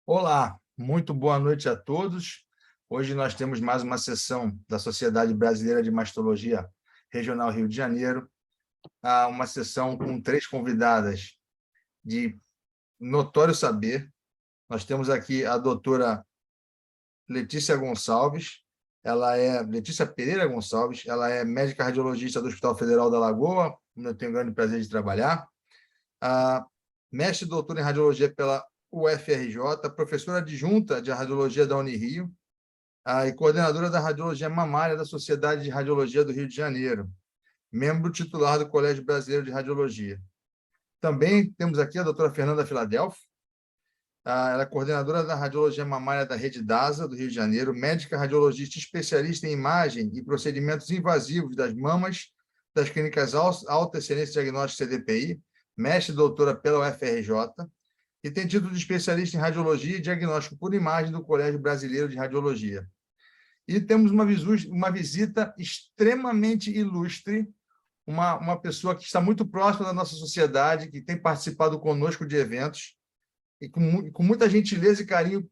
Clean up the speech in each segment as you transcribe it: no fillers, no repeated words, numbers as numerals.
Olá, muito boa noite a todos. Hoje nós temos mais uma sessão da Sociedade Brasileira de Mastologia Regional Rio de Janeiro, uma sessão com 3 convidadas de notório saber. Nós temos aqui a doutora Letícia Gonçalves, Letícia Pereira Gonçalves, ela é médica radiologista do Hospital Federal da Lagoa, onde eu tenho o grande prazer de trabalhar. A mestre e doutora em radiologia pela UFRJ, professora adjunta de radiologia da Unirio, e coordenadora da radiologia mamária da Sociedade de Radiologia do Rio de Janeiro, membro titular do Colégio Brasileiro de Radiologia. Também temos aqui a doutora Fernanda Filadelfo, ela é coordenadora da radiologia mamária da Rede DASA do Rio de Janeiro, médica radiologista especialista em imagem e procedimentos invasivos das mamas das clínicas Alta Excelência Diagnóstica CDPI, mestre e doutora pela UFRJ, e tem título de especialista em radiologia e diagnóstico por imagem do Colégio Brasileiro de Radiologia. E temos uma visita extremamente ilustre, uma pessoa que está muito próxima da nossa sociedade, que tem participado conosco de eventos, e com muita gentileza e carinho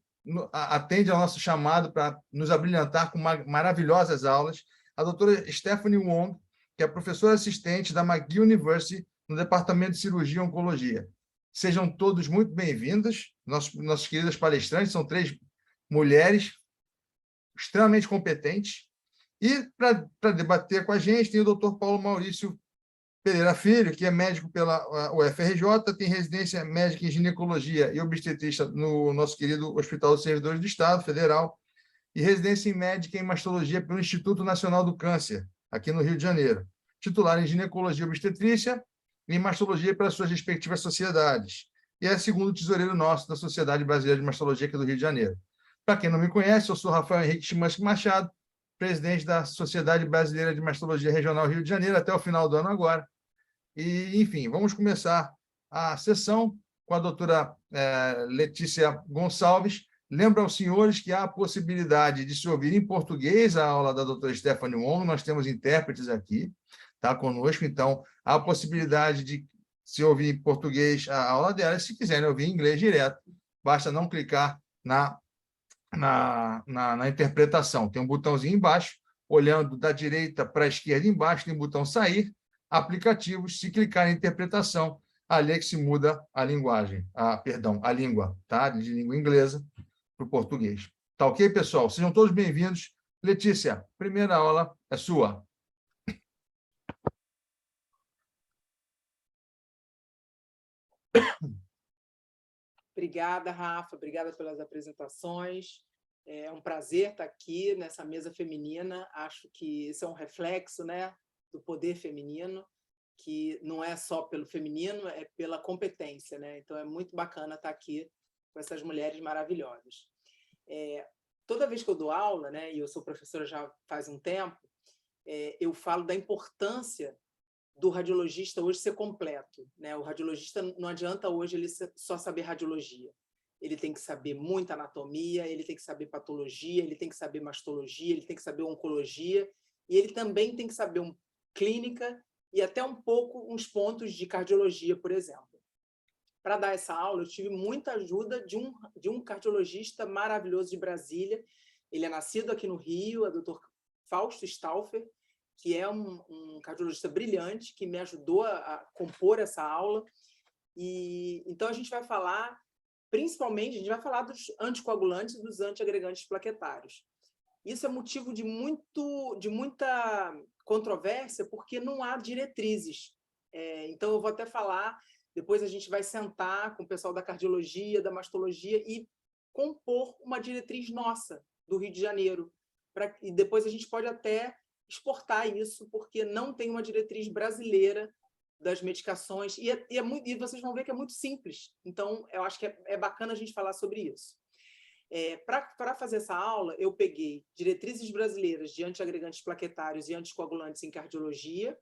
atende ao nosso chamado para nos abrilhantar com maravilhosas aulas, a doutora Stephanie Wong, que é professora assistente da McGill University no Departamento de Cirurgia e Oncologia. Sejam todos muito bem-vindos, nossas queridas palestrantes, são 3 mulheres extremamente competentes, e para debater com a gente tem o doutor Paulo Maurício Pereira Filho, que é médico pela UFRJ, tem residência médica em ginecologia e obstetrícia no nosso querido Hospital dos Servidores do Estado Federal e residência em médica em mastologia pelo Instituto Nacional do Câncer, aqui no Rio de Janeiro. Titular em ginecologia e obstetrícia e em mastologia pelas suas respectivas sociedades. E é segundo tesoureiro nosso da Sociedade Brasileira de Mastologia aqui do Rio de Janeiro. Para quem não me conhece, eu sou Rafael Henrique Chimansky Machado, presidente da Sociedade Brasileira de Mastologia Regional Rio de Janeiro, até o final do ano agora. E, enfim, vamos começar a sessão com a doutora Letícia Gonçalves. Lembro aos senhores que há a possibilidade de se ouvir em português a aula da doutora Stephanie Wong, nós temos intérpretes aqui, tá, conosco, então há a possibilidade de se ouvir em português a aula dela, se quiserem ouvir em inglês direto, basta não clicar na interpretação. Tem um botãozinho embaixo, olhando da direita para a esquerda embaixo, tem o botão sair, aplicativos, se clicar em interpretação, ali é que se muda a linguagem, a língua, tá? De língua inglesa para o português. Tá ok, pessoal? Sejam todos bem-vindos. Letícia, primeira aula é sua. Obrigada, Rafa. Obrigada pelas apresentações. É um prazer estar aqui nessa mesa feminina. Acho que isso é um reflexo, né, do poder feminino, que não é só pelo feminino, é pela competência, né? Então, é muito bacana estar aqui com essas mulheres maravilhosas. Toda vez que eu dou aula, né, e eu sou professora já faz um tempo, eu falo da importância do radiologista hoje ser completo, né? O radiologista não adianta hoje ele só saber radiologia. Ele tem que saber muita anatomia, ele tem que saber patologia, ele tem que saber mastologia, ele tem que saber oncologia, e ele também tem que saber clínica e até um pouco uns pontos de cardiologia, por exemplo. Para dar essa aula, eu tive muita ajuda de um cardiologista maravilhoso de Brasília. Ele é nascido aqui no Rio, é o Dr. Fausto Stauffer, que é um cardiologista brilhante, que me ajudou a compor essa aula. E então, a gente vai falar, principalmente, a gente vai falar dos anticoagulantes e dos antiagregantes plaquetários. Isso é motivo de muita controvérsia, porque não há diretrizes. Então, eu vou até falar, depois a gente vai sentar com o pessoal da cardiologia, da mastologia, e compor uma diretriz nossa, do Rio de Janeiro. E depois a gente pode até exportar isso, porque não tem uma diretriz brasileira das medicações, e vocês vão ver que é muito simples. Então, eu acho que é bacana a gente falar sobre isso. Para fazer essa aula, eu peguei diretrizes brasileiras de antiagregantes plaquetários e anticoagulantes em cardiologia,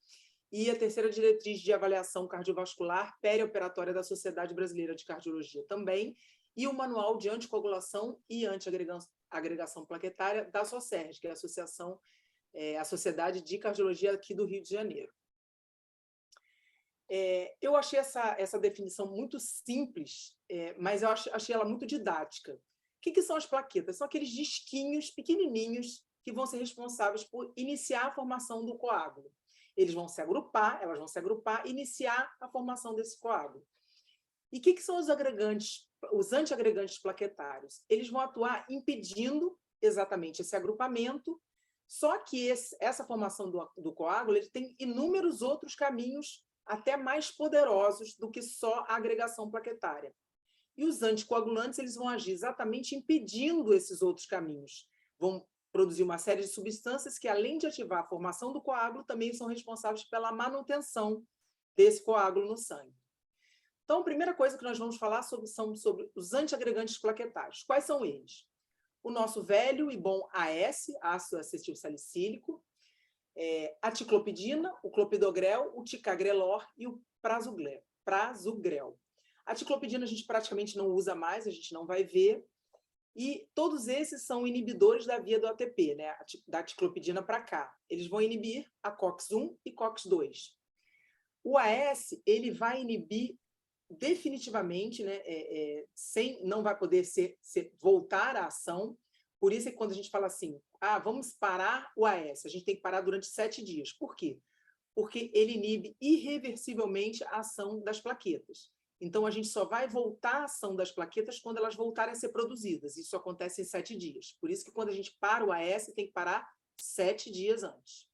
e a terceira diretriz de avaliação cardiovascular perioperatória da Sociedade Brasileira de Cardiologia também, e o manual de anticoagulação e antiagregação plaquetária da SOCERJ, que é a Sociedade de Cardiologia aqui do Rio de Janeiro. Eu achei essa definição muito simples, mas eu achei ela muito didática. O que são as plaquetas? São aqueles disquinhos pequenininhos que vão ser responsáveis por iniciar a formação do coágulo. Elas vão se agrupar, e iniciar a formação desse coágulo. E o que são os antiagregantes plaquetários? Eles vão atuar impedindo exatamente esse agrupamento, só que essa formação do coágulo ele tem inúmeros outros caminhos até mais poderosos do que só a agregação plaquetária. E os anticoagulantes eles vão agir exatamente impedindo esses outros caminhos. Vão produzir uma série de substâncias que, além de ativar a formação do coágulo, também são responsáveis pela manutenção desse coágulo no sangue. Então, a primeira coisa que nós vamos falar são sobre os antiagregantes plaquetários. Quais são eles? O nosso velho e bom AS, ácido acetil salicílico, a ticlopidina, o clopidogrel, o ticagrelor e o prasugrel. A ticlopidina a gente praticamente não usa mais, a gente não vai ver, e todos esses são inibidores da via do ATP, né? Da ticlopidina para cá. Eles vão inibir a COX-1 e COX-2. O AS ele vai inibir definitivamente, né? Não vai poder voltar à ação. Por isso é que quando a gente fala assim, vamos parar o AS, a gente tem que parar durante 7 dias. Por quê? Porque ele inibe irreversivelmente a ação das plaquetas. Então, a gente só vai voltar à ação das plaquetas quando elas voltarem a ser produzidas. Isso acontece em 7 dias. Por isso que quando a gente para o AS, tem que parar 7 dias antes.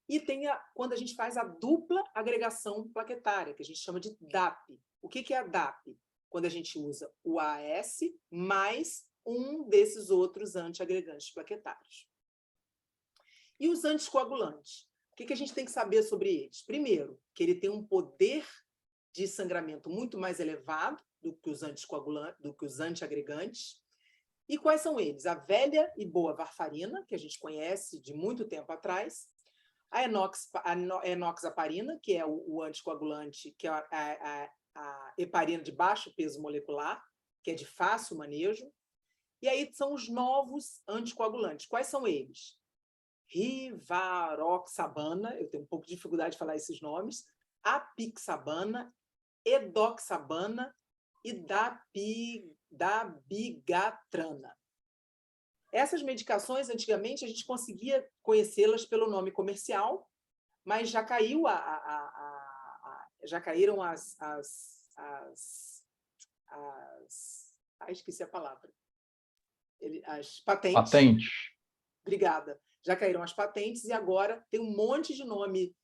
E tem quando a gente faz a dupla agregação plaquetária, que a gente chama de DAP. O que é a DAP? Quando a gente usa o AS mais um desses outros antiagregantes plaquetários. E os anticoagulantes? O que a gente tem que saber sobre eles? Primeiro, que ele tem um poder de sangramento muito mais elevado do que os anticoagulantes, do que os antiagregantes. E quais são eles? A velha e boa varfarina, que a gente conhece de muito tempo atrás, a enoxaparina, que é o anticoagulante, que é a heparina de baixo peso molecular, que é de fácil manejo. E aí são os novos anticoagulantes. Quais são eles? Rivaroxabana, eu tenho um pouco de dificuldade de falar esses nomes, apixabana, edoxabana e dabigatrana. Essas medicações, antigamente, a gente conseguia conhecê-las pelo nome comercial, mas já caiu já caíram esqueci a palavra. As patentes. Patente. Obrigada. Já caíram as patentes e agora tem um monte de nome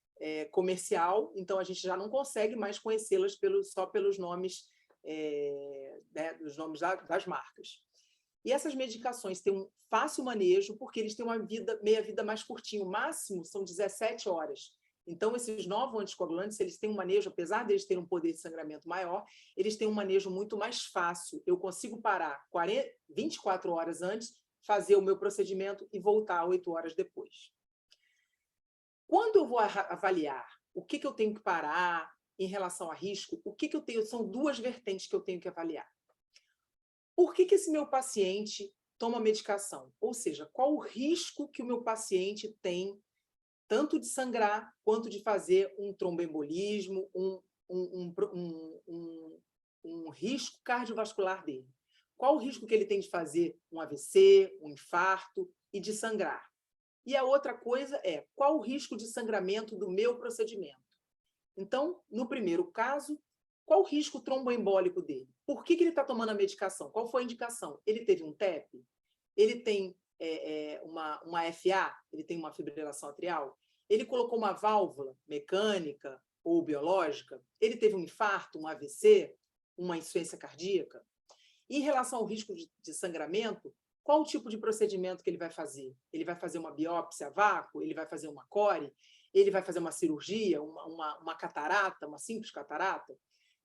comercial, então a gente já não consegue mais conhecê-las só pelos nomes, os nomes das marcas. E essas medicações têm um fácil manejo, porque eles têm uma meia-vida mais curtinha, o máximo são 17 horas. Então, esses novos anticoagulantes, eles têm um manejo, apesar de eles terem um poder de sangramento maior, eles têm um manejo muito mais fácil. Eu consigo parar 24 horas antes, fazer o meu procedimento e voltar 8 horas depois. Quando eu vou avaliar o que eu tenho que parar em relação a risco, o que eu tenho? São 2 vertentes que eu tenho que avaliar. Por que esse meu paciente toma medicação? Ou seja, qual o risco que o meu paciente tem, tanto de sangrar, quanto de fazer um tromboembolismo, um risco cardiovascular dele? Qual o risco que ele tem de fazer um AVC, um infarto e de sangrar? E a outra coisa é, qual o risco de sangramento do meu procedimento? Então, no primeiro caso, qual o risco tromboembólico dele? Por que ele está tomando a medicação? Qual foi a indicação? Ele teve um TEP? Ele tem uma FA? Ele tem uma fibrilação atrial? Ele colocou uma válvula mecânica ou biológica? Ele teve um infarto, um AVC? Uma insuficiência cardíaca? Em relação ao risco de sangramento, qual o tipo de procedimento que ele vai fazer? Ele vai fazer uma biópsia a vácuo? Ele vai fazer uma core? Ele vai fazer uma cirurgia, uma catarata, uma simples catarata?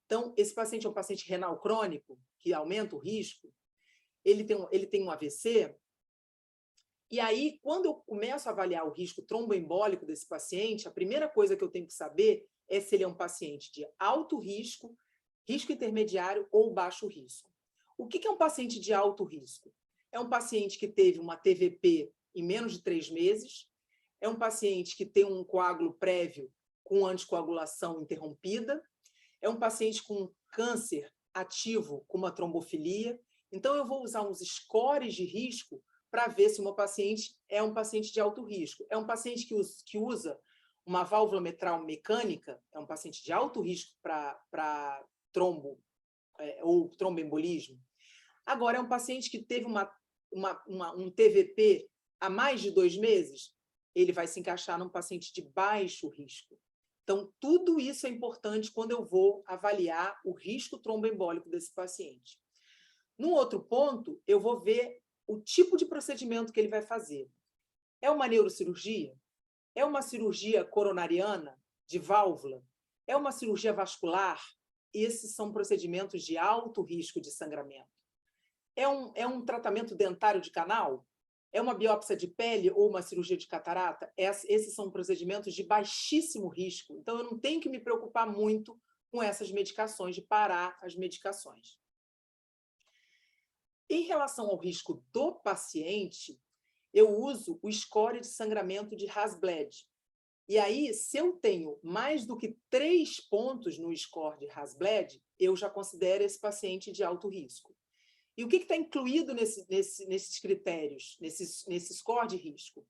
Então, esse paciente é um paciente renal crônico, que aumenta o risco, ele tem um AVC, e aí, quando eu começo a avaliar o risco tromboembólico desse paciente, a primeira coisa que eu tenho que saber é se ele é um paciente de alto risco, risco intermediário ou baixo risco. O que é um paciente de alto risco? É um paciente que teve uma TVP em menos de 3 meses, é um paciente que tem um coágulo prévio com anticoagulação interrompida, é um paciente com câncer ativo, com uma trombofilia. Então, eu vou usar uns scores de risco para ver se o meu paciente é um paciente de alto risco. É um paciente que usa uma válvula mitral mecânica, é um paciente de alto risco para trombo ou tromboembolismo. Agora, é um paciente que teve um TVP há mais de 2 meses, ele vai se encaixar num paciente de baixo risco. Então, tudo isso é importante quando eu vou avaliar o risco tromboembólico desse paciente. No outro ponto, eu vou ver o tipo de procedimento que ele vai fazer. É uma neurocirurgia? É uma cirurgia coronariana, de válvula? É uma cirurgia vascular? Esses são procedimentos de alto risco de sangramento. É um tratamento dentário de canal? É uma biópsia de pele ou uma cirurgia de catarata? Esses são procedimentos de baixíssimo risco. Então, eu não tenho que me preocupar muito com essas medicações, de parar as medicações. Em relação ao risco do paciente, eu uso o score de sangramento de Hasbled. E aí, se eu tenho mais do que 3 pontos no score de Hasbled, eu já considero esse paciente de alto risco. E o que está incluído nesses critérios, nesse score de risco?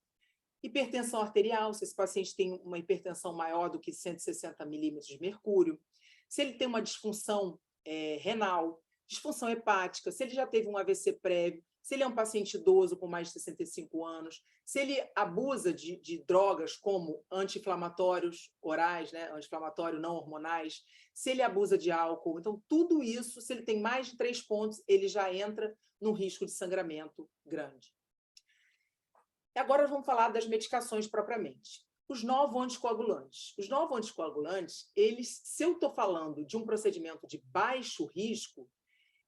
Hipertensão arterial, se esse paciente tem uma hipertensão maior do que 160 milímetros de mercúrio, se ele tem uma disfunção renal, disfunção hepática, se ele já teve um AVC prévio, se ele é um paciente idoso com mais de 65 anos, se ele abusa de drogas como anti-inflamatórios orais, né, anti-inflamatórios não hormonais, se ele abusa de álcool. Então, tudo isso, se ele tem mais de 3 pontos, ele já entra num risco de sangramento grande. E agora vamos falar das medicações propriamente. Os novoanticoagulantes. Os novoanticoagulantes, se eu estou falando de um procedimento de baixo risco,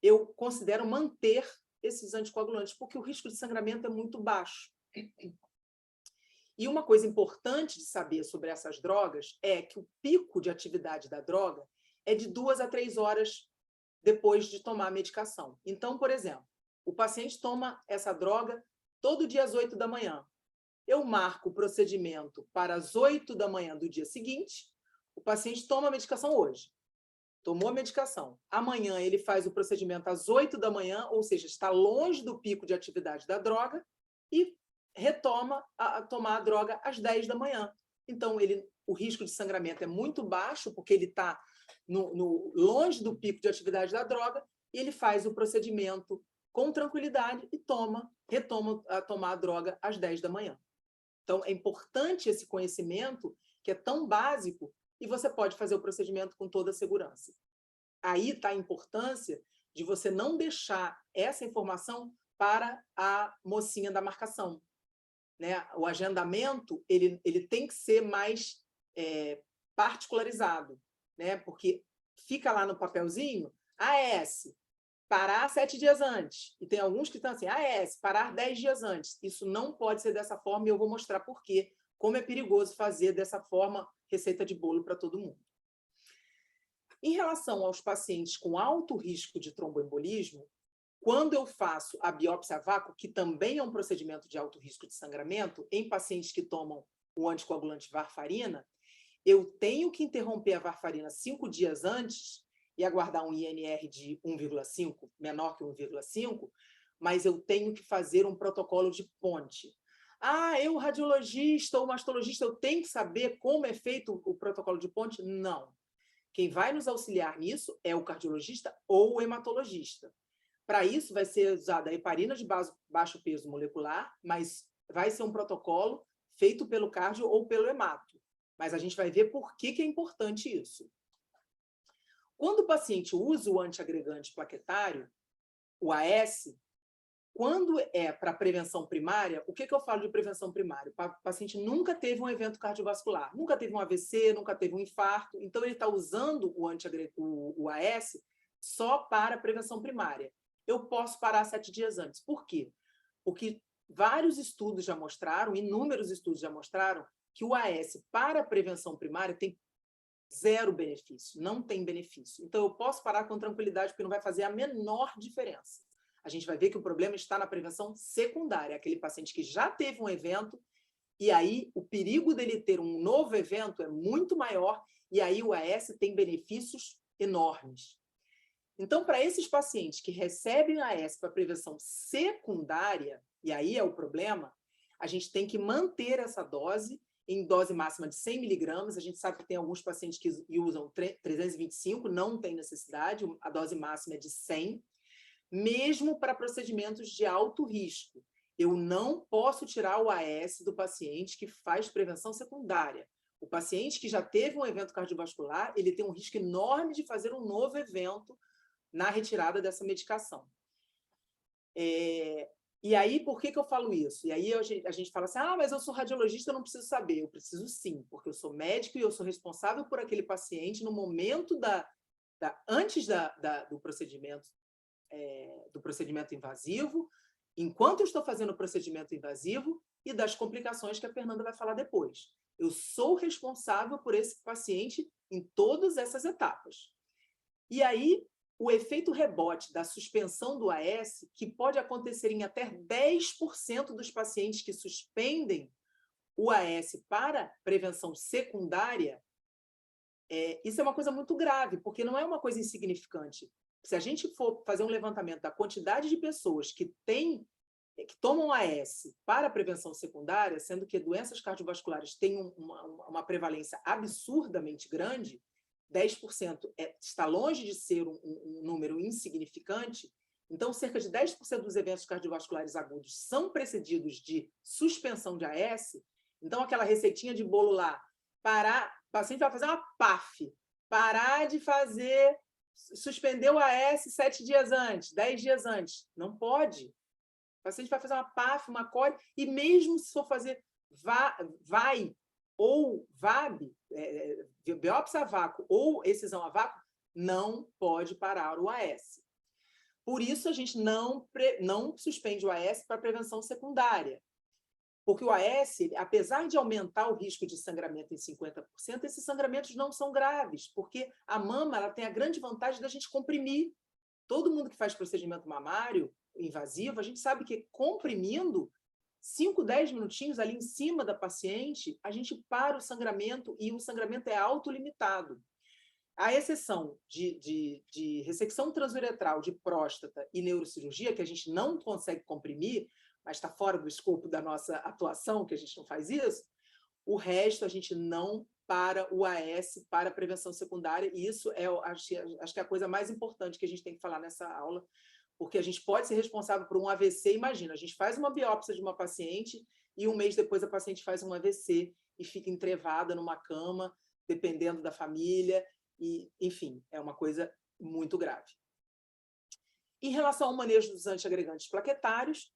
eu considero manter esses anticoagulantes, porque o risco de sangramento é muito baixo. E uma coisa importante de saber sobre essas drogas é que o pico de atividade da droga é de 2 a 3 horas depois de tomar a medicação. Então, por exemplo, o paciente toma essa droga todo dia às 8 da manhã. Eu marco o procedimento para as 8 da manhã do dia seguinte, o paciente toma a medicação hoje. Tomou a medicação. Amanhã ele faz o procedimento às 8 da manhã, ou seja, está longe do pico de atividade da droga, e retoma a tomar a droga às 10 da manhã. Então, o risco de sangramento é muito baixo, porque ele está longe do pico de atividade da droga, e ele faz o procedimento com tranquilidade e retoma a tomar a droga às 10 da manhã. Então, é importante esse conhecimento, que é tão básico, e você pode fazer o procedimento com toda a segurança. Aí está a importância de você não deixar essa informação para a mocinha da marcação, né? O agendamento ele tem que ser mais particularizado, né? Porque fica lá no papelzinho, AS, parar 7 dias antes. E tem alguns que estão assim, AS, parar 10 dias antes. Isso não pode ser dessa forma, e eu vou mostrar por quê. Como é perigoso fazer dessa forma receita de bolo para todo mundo. Em relação aos pacientes com alto risco de tromboembolismo, quando eu faço a biópsia a vácuo, que também é um procedimento de alto risco de sangramento, em pacientes que tomam o anticoagulante varfarina, eu tenho que interromper a varfarina 5 dias antes e aguardar um INR de 1,5, menor que 1,5, mas eu tenho que fazer um protocolo de ponte. Eu, radiologista ou mastologista, eu tenho que saber como é feito o protocolo de ponte? Não. Quem vai nos auxiliar nisso é o cardiologista ou o hematologista. Para isso, vai ser usada a heparina de baixo peso molecular, mas vai ser um protocolo feito pelo cardio ou pelo hemato. Mas a gente vai ver por que é importante isso. Quando o paciente usa o antiagregante plaquetário, o AS, quando é para prevenção primária, o que eu falo de prevenção primária? O paciente nunca teve um evento cardiovascular, nunca teve um AVC, nunca teve um infarto, então ele está usando o AS só para prevenção primária. Eu posso parar 7 dias antes. Por quê? Porque vários estudos já mostraram, inúmeros estudos já mostraram, que o AS para prevenção primária tem 0 benefício, não tem benefício. Então, eu posso parar com tranquilidade, porque não vai fazer a menor diferença. A gente vai ver que o problema está na prevenção secundária, aquele paciente que já teve um evento E aí o perigo dele ter um novo evento é muito maior, e aí o AS tem benefícios enormes. Então, para esses pacientes que recebem AS para prevenção secundária, e aí é o problema, a gente tem que manter essa dose em dose máxima de 100 miligramas. A gente sabe que tem alguns pacientes que usam 325, não tem necessidade, a dose máxima é de 100, mesmo para procedimentos de alto risco. Eu não posso tirar o AS do paciente que faz prevenção secundária. O paciente que já teve um evento cardiovascular, ele tem um risco enorme de fazer um novo evento na retirada dessa medicação. E aí, por que eu falo isso? E aí a gente fala assim, mas eu sou radiologista, eu não preciso saber. Eu preciso sim, porque eu sou médico e eu sou responsável por aquele paciente no momento antes do procedimento invasivo, enquanto eu estou fazendo o procedimento invasivo e das complicações que a Fernanda vai falar depois. Eu sou responsável por esse paciente em todas essas etapas. E aí, o efeito rebote da suspensão do AS, que pode acontecer em até 10% dos pacientes que suspendem o AS para prevenção secundária, isso é uma coisa muito grave, porque não é uma coisa insignificante. Se a gente for fazer um levantamento da quantidade de pessoas que tomam AS para prevenção secundária, sendo que doenças cardiovasculares têm uma prevalência absurdamente grande, 10% está longe de ser um número insignificante. Então, cerca de 10% dos eventos cardiovasculares agudos são precedidos de suspensão de AS. Então, aquela receitinha de bolo lá, o paciente vai fazer uma PAF, parar de fazer, suspender o AS 7 dias antes, 10 dias antes. Não pode. O paciente vai fazer uma PAF, uma CORE, e mesmo se for fazer VAI ou VAB, biópsia a vácuo ou excisão a vácuo, não pode parar o AS. Por isso, a gente não suspende o AS para prevenção secundária. Porque o AS, apesar de aumentar o risco de sangramento em 50%, esses sangramentos não são graves, porque a mama ela tem a grande vantagem da gente comprimir. Todo mundo que faz procedimento mamário invasivo, a gente sabe que comprimindo 5, 10 minutinhos ali em cima da paciente, a gente para o sangramento e o sangramento é autolimitado. A exceção de ressecção transuretral de próstata e neurocirurgia, que a gente não consegue comprimir, mas está fora do escopo da nossa atuação, que a gente não faz isso, o resto a gente não para o AS para prevenção secundária, e isso acho que é a coisa mais importante que a gente tem que falar nessa aula, porque a gente pode ser responsável por um AVC. Imagina, a gente faz uma biópsia de uma paciente e um mês depois a paciente faz um AVC e fica entrevada numa cama, dependendo da família, e, enfim, é uma coisa muito grave. Em relação ao manejo dos antiagregantes plaquetários,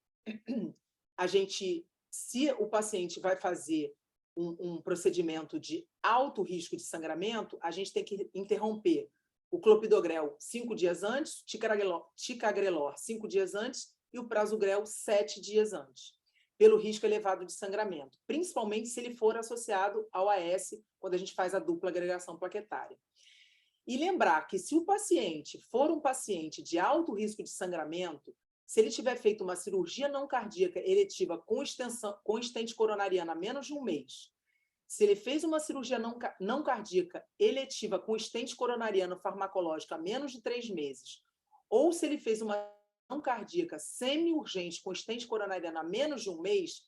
se o paciente vai fazer um procedimento de alto risco de sangramento, a gente tem que interromper o clopidogrel 5 dias antes, ticagrelor 5 dias antes e o prasugrel 7 dias antes, pelo risco elevado de sangramento, principalmente se ele for associado ao AS, quando a gente faz a dupla agregação plaquetária. E lembrar que se o paciente for um paciente de alto risco de sangramento, se ele tiver feito uma cirurgia não cardíaca eletiva com estente coronariana há menos de um mês, se ele fez uma cirurgia não cardíaca eletiva com estente coronariano farmacológico há menos de 3 meses, ou se ele fez uma não cardíaca semi-urgente com estente coronariano há menos de um mês,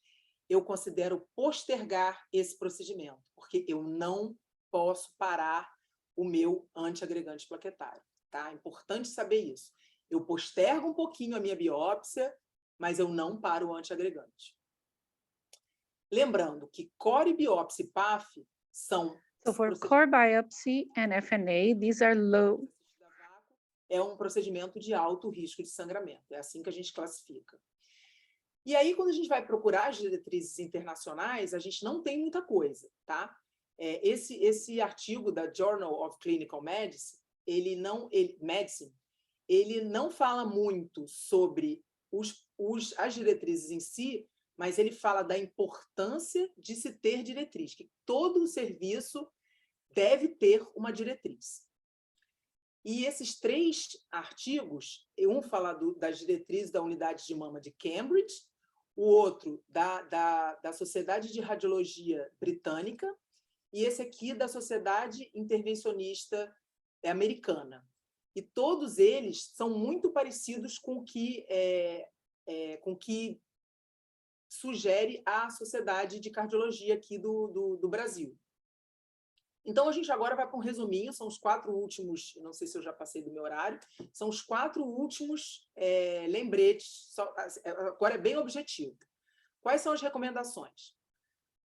eu considero postergar esse procedimento, porque eu não posso parar o meu antiagregante plaquetário. Tá? É importante saber isso. Eu postergo um pouquinho a minha biópsia, mas eu não paro o antiagregante. Lembrando que core biopsy e PAF são... So for core biopsy and FNA, these are low. É um procedimento de alto risco de sangramento. É assim que a gente classifica. E aí, quando a gente vai procurar as diretrizes internacionais, a gente não tem muita coisa, tá? Esse artigo da Journal of Clinical Medicine, ele não fala muito sobre as diretrizes em si, mas ele fala da importância de se ter diretriz, que todo serviço deve ter uma diretriz. E esses 3 artigos, um fala das diretrizes da unidade de mama de Cambridge, o outro da Sociedade de Radiologia Britânica e esse aqui da Sociedade Intervencionista Americana. E todos eles são muito parecidos com o que sugere a Sociedade de Cardiologia aqui do Brasil. Então, a gente agora vai para um resuminho, são os 4 últimos, não sei se eu já passei do meu horário, são os 4 últimos lembretes, agora é bem objetivo. Quais são as recomendações?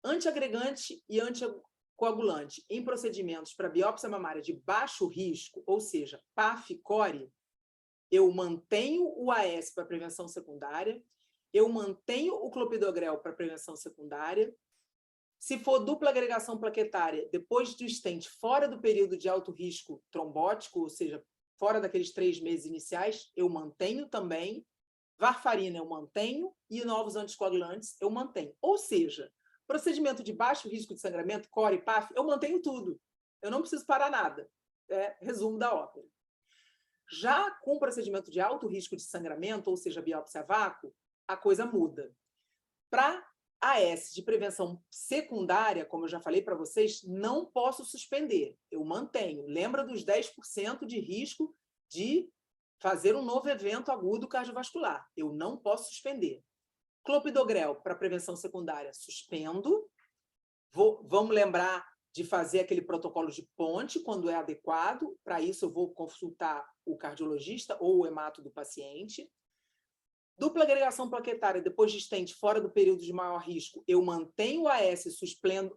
Antiagregante e anticoagulante em procedimentos para biópsia mamária de baixo risco, ou seja, PAF e CORE, eu mantenho o AS para prevenção secundária, eu mantenho o clopidogrel para prevenção secundária. Se for dupla agregação plaquetária, depois do stent, fora do período de alto risco trombótico, ou seja, fora daqueles 3 meses iniciais, eu mantenho também. Varfarina eu mantenho e novos anticoagulantes eu mantenho. Ou seja, procedimento de baixo risco de sangramento, CORE, PAF, eu mantenho tudo. Eu não preciso parar nada. Resumo da ópera. Já com procedimento de alto risco de sangramento, ou seja, biópsia a vácuo, a coisa muda. Para AS de prevenção secundária, como eu já falei para vocês, não posso suspender, eu mantenho. Lembra dos 10% de risco de fazer um novo evento agudo cardiovascular. Eu não posso suspender. Clopidogrel para prevenção secundária, suspendo. Vamos lembrar de fazer aquele protocolo de ponte quando é adequado. Para isso, eu vou consultar o cardiologista ou o hemato do paciente. Dupla agregação plaquetária, depois de stent, fora do período de maior risco, eu mantenho o AS,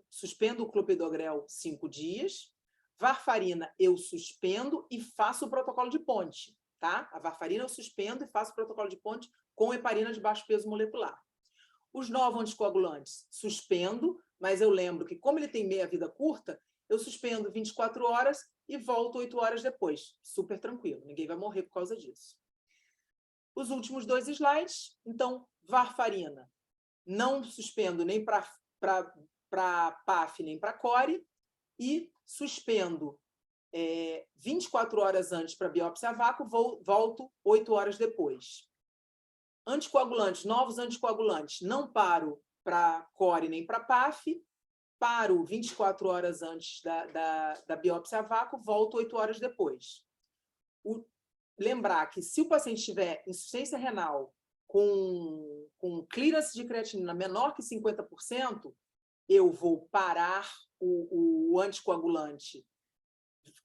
suspendo o clopidogrel 5 dias. Varfarina, eu suspendo e faço o protocolo de ponte. Tá? A varfarina eu suspendo e faço o protocolo de ponte com heparina de baixo peso molecular. Os novos anticoagulantes, suspendo, mas eu lembro que, como ele tem meia-vida curta, eu suspendo 24 horas e volto 8 horas depois. Super tranquilo, ninguém vai morrer por causa disso. Os últimos 2 slides, então, varfarina. Não suspendo nem para PAF, nem para CORE, e suspendo 24 horas antes para biópsia a vácuo, volto 8 horas depois. Anticoagulantes, novos anticoagulantes, não paro para CORE nem para PAF, paro 24 horas antes da biópsia a vácuo, volto 8 horas depois. Lembrar que se o paciente tiver insuficiência renal com clearance de creatinina menor que 50%, eu vou parar o anticoagulante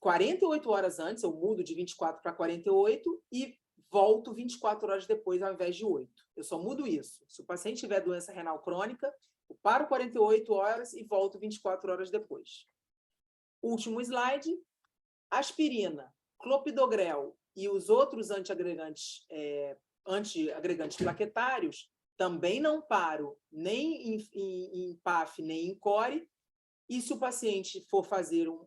48 horas antes, eu mudo de 24 para 48 e volto 24 horas depois ao invés de 8. Eu só mudo isso. Se o paciente tiver doença renal crônica, eu paro 48 horas e volto 24 horas depois. Último slide. Aspirina, clopidogrel e os outros antiagregantes plaquetários, também não paro nem em PAF, nem em CORE. E se o paciente for fazer um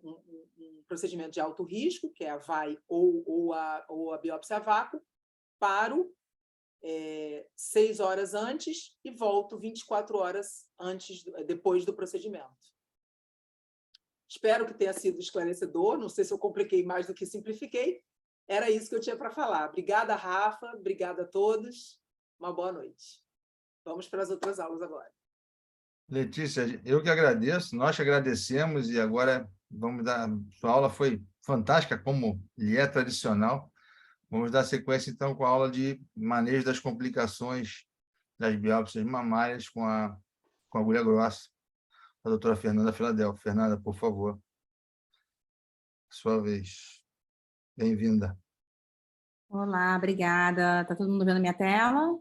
procedimento de alto risco, que é a VAI ou a biópsia a vácuo, paro 6 horas antes e volto 24 horas depois do procedimento. Espero que tenha sido esclarecedor. Não sei se eu compliquei mais do que simplifiquei. Era isso que eu tinha para falar. Obrigada, Rafa. Obrigada a todos. Uma boa noite. Vamos para as outras aulas agora. Letícia, eu que agradeço, nós que agradecemos e agora vamos dar... Sua aula foi fantástica, como lhe é tradicional. Vamos dar sequência, então, com a aula de manejo das complicações das biópsias mamárias com a agulha grossa, a doutora Fernanda Filadélfia. Fernanda, por favor. Sua vez. Bem-vinda. Olá, obrigada. Está todo mundo vendo minha tela?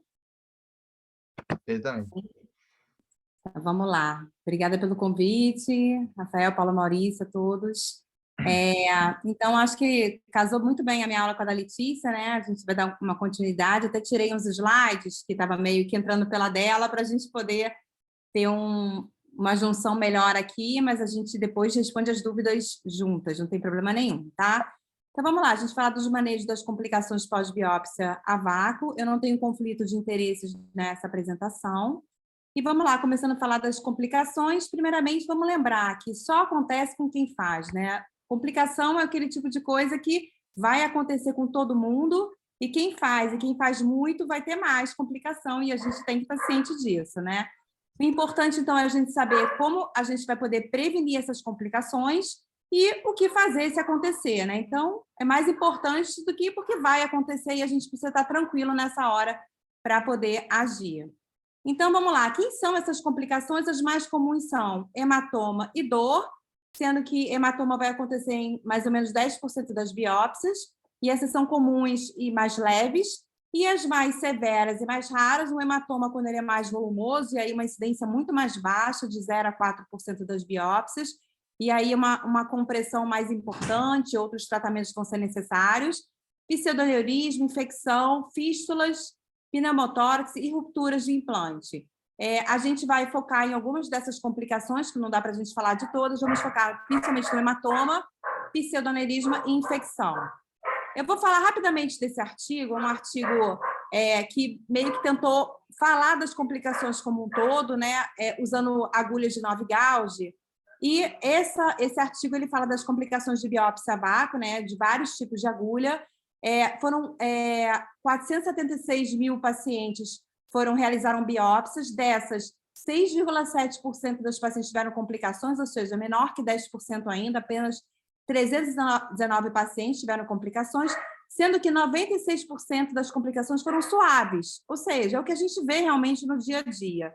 Perfeitamente. Então, vamos lá. Obrigada pelo convite, Rafael, Paulo, Maurício, a todos. Então, acho que casou muito bem a minha aula com a da Letícia, né? A gente vai dar uma continuidade. Até tirei uns slides que estava meio que entrando pela dela para a gente poder ter uma junção melhor aqui, mas a gente depois responde as dúvidas juntas, não tem problema nenhum, tá? Então, vamos lá, a gente fala dos manejos das complicações pós-biópsia a vácuo. Eu não tenho conflito de interesses nessa apresentação. E vamos lá, começando a falar das complicações. Primeiramente, vamos lembrar que só acontece com quem faz, né? Complicação é aquele tipo de coisa que vai acontecer com todo mundo e quem faz muito vai ter mais complicação, e a gente tem que estar ciente disso, né? O importante, então, é a gente saber como a gente vai poder prevenir essas complicações e o que fazer se acontecer, né? Então, é mais importante do que porque vai acontecer e a gente precisa estar tranquilo nessa hora para poder agir. Então, vamos lá. Quem são essas complicações? As mais comuns são hematoma e dor, sendo que hematoma vai acontecer em mais ou menos 10% das biópsias, e essas são comuns e mais leves. E as mais severas e mais raras, o hematoma, quando ele é mais volumoso, e aí uma incidência muito mais baixa, de 0 a 4% das biópsias, e aí uma compressão mais importante, outros tratamentos vão ser necessários, pseudoneurismo, infecção, fístulas, pneumotórax e rupturas de implante. A gente vai focar em algumas dessas complicações, que não dá para a gente falar de todas, vamos focar principalmente no hematoma, pseudoneurismo e infecção. Eu vou falar rapidamente desse artigo, um artigo que meio que tentou falar das complicações como um todo, né, usando agulhas de 9 gauge, e esse artigo ele fala das complicações de biópsia a vácuo, né, de vários tipos de agulha. Foram 476 mil pacientes realizaram biópsias, dessas 6,7% das pacientes tiveram complicações, ou seja, menor que 10% ainda, apenas 319 pacientes tiveram complicações, sendo que 96% das complicações foram suaves, ou seja, é o que a gente vê realmente no dia a dia.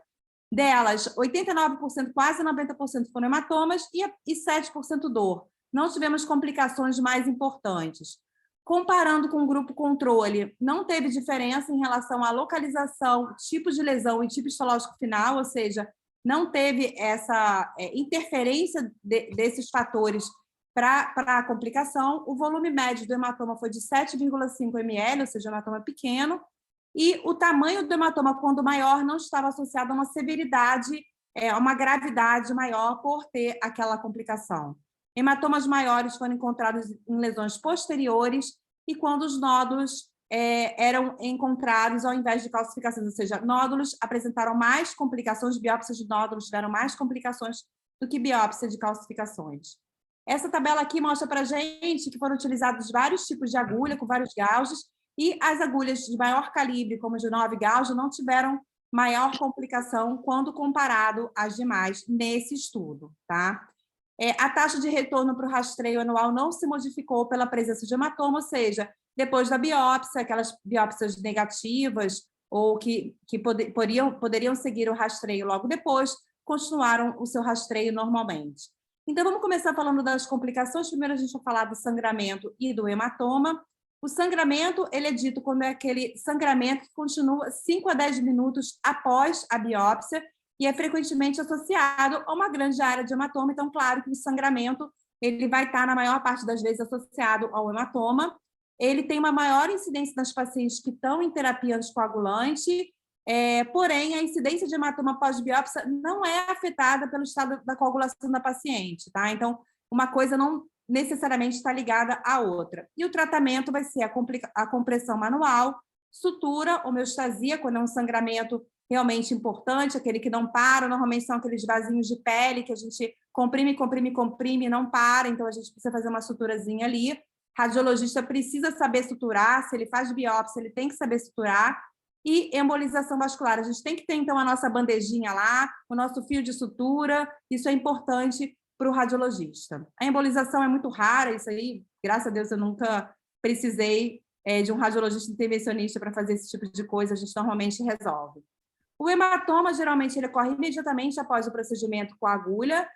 Delas, 89%, quase 90% foram hematomas e 7% dor. Não tivemos complicações mais importantes. Comparando com o grupo controle, não teve diferença em relação à localização, tipo de lesão e tipo histológico final, ou seja, não teve essa interferência desses fatores para a complicação. O volume médio do hematoma foi de 7,5 ml, ou seja, hematoma pequeno, e o tamanho do hematoma, quando maior, não estava associado a uma severidade, a uma gravidade maior por ter aquela complicação. Hematomas maiores foram encontrados em lesões posteriores e quando os nódulos eram encontrados ao invés de calcificações, ou seja, nódulos apresentaram mais complicações, biópsias de nódulos tiveram mais complicações do que biópsia de calcificações. Essa tabela aqui mostra para a gente que foram utilizados vários tipos de agulha, com vários gauges, e as agulhas de maior calibre, como as de 9 gauge, não tiveram maior complicação quando comparado às demais nesse estudo, tá? A taxa de retorno para o rastreio anual não se modificou pela presença de hematoma, ou seja, depois da biópsia, aquelas biópsias negativas ou que poderiam seguir o rastreio logo depois, continuaram o seu rastreio normalmente. Então, vamos começar falando das complicações. Primeiro, a gente vai falar do sangramento e do hematoma. O sangramento, ele é dito como aquele sangramento que continua 5 a 10 minutos após a biópsia e é frequentemente associado a uma grande área de hematoma. Então, claro que o sangramento ele vai estar, na maior parte das vezes, associado ao hematoma. Ele tem uma maior incidência nas pacientes que estão em terapia anticoagulante, porém, a incidência de hematoma pós-biópsia não é afetada pelo estado da coagulação da paciente, tá? Então, uma coisa não necessariamente está ligada à outra. E o tratamento vai ser a compressão manual, sutura, homeostasia, quando é um sangramento realmente importante, aquele que não para, normalmente são aqueles vasinhos de pele que a gente comprime e não para, então a gente precisa fazer uma suturazinha ali. Radiologista precisa saber suturar, se ele faz biópsia, ele tem que saber suturar. E embolização vascular, a gente tem que ter, então, a nossa bandejinha lá, o nosso fio de sutura, isso é importante para o radiologista. A embolização é muito rara, isso aí, graças a Deus, eu nunca precisei de um radiologista intervencionista para fazer esse tipo de coisa, a gente normalmente resolve. O hematoma, geralmente, ele ocorre imediatamente após o procedimento com a agulha,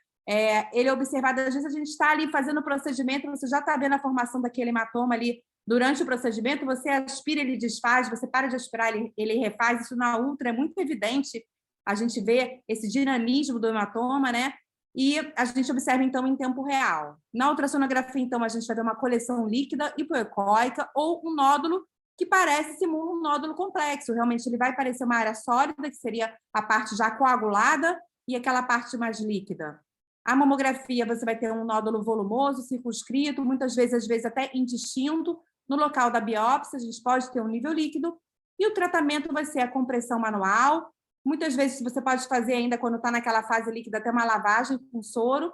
ele é observado, às vezes a gente está ali fazendo o procedimento, você já está vendo a formação daquele hematoma ali durante o procedimento, você aspira, ele desfaz, você para de aspirar, ele refaz, isso na ultra é muito evidente, a gente vê esse dinamismo do hematoma, né? E a gente observa, então, em tempo real. Na ultrassonografia, então, a gente vai ver uma coleção líquida hipoecóica ou um nódulo que parece simular um nódulo complexo. Realmente, ele vai parecer uma área sólida, que seria a parte já coagulada, e aquela parte mais líquida. A mamografia, você vai ter um nódulo volumoso, circunscrito, muitas vezes, às vezes até indistinto. No local da biópsia, a gente pode ter um nível líquido. E o tratamento vai ser a compressão manual. Muitas vezes você pode fazer ainda, quando está naquela fase líquida, até uma lavagem com soro.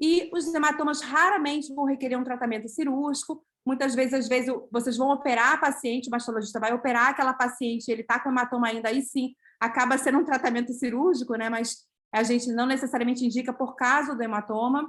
E os hematomas raramente vão requerer um tratamento cirúrgico. Muitas vezes, às vezes, vocês vão operar a paciente, o mastologista vai operar aquela paciente, ele está com hematoma ainda, aí sim, acaba sendo um tratamento cirúrgico, né? Mas a gente não necessariamente indica por causa do hematoma.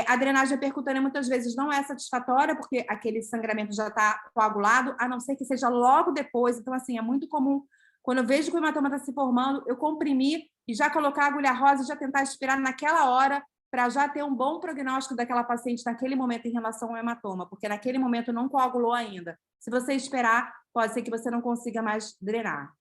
A drenagem percutânea muitas vezes não é satisfatória, porque aquele sangramento já está coagulado, a não ser que seja logo depois. Então, assim, é muito comum, quando eu vejo que o hematoma está se formando, eu comprimir e já colocar a agulha rosa e já tentar aspirar naquela hora, para já ter um bom prognóstico daquela paciente naquele momento em relação ao hematoma, porque naquele momento não coagulou ainda. Se você esperar, pode ser que você não consiga mais drenar.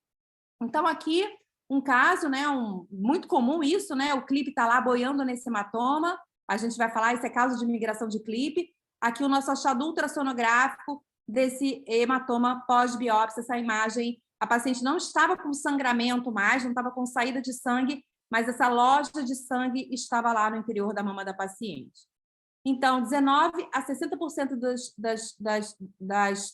Então, aqui, um caso, né, muito comum isso, né, o clipe está lá boiando nesse hematoma, a gente vai falar, isso é caso de migração de clipe. Aqui o nosso achado ultrassonográfico desse hematoma pós-biópsia, essa imagem, a paciente não estava com sangramento mais, não estava com saída de sangue, mas essa loja de sangue estava lá no interior da mama da paciente. Então, 19% a 60%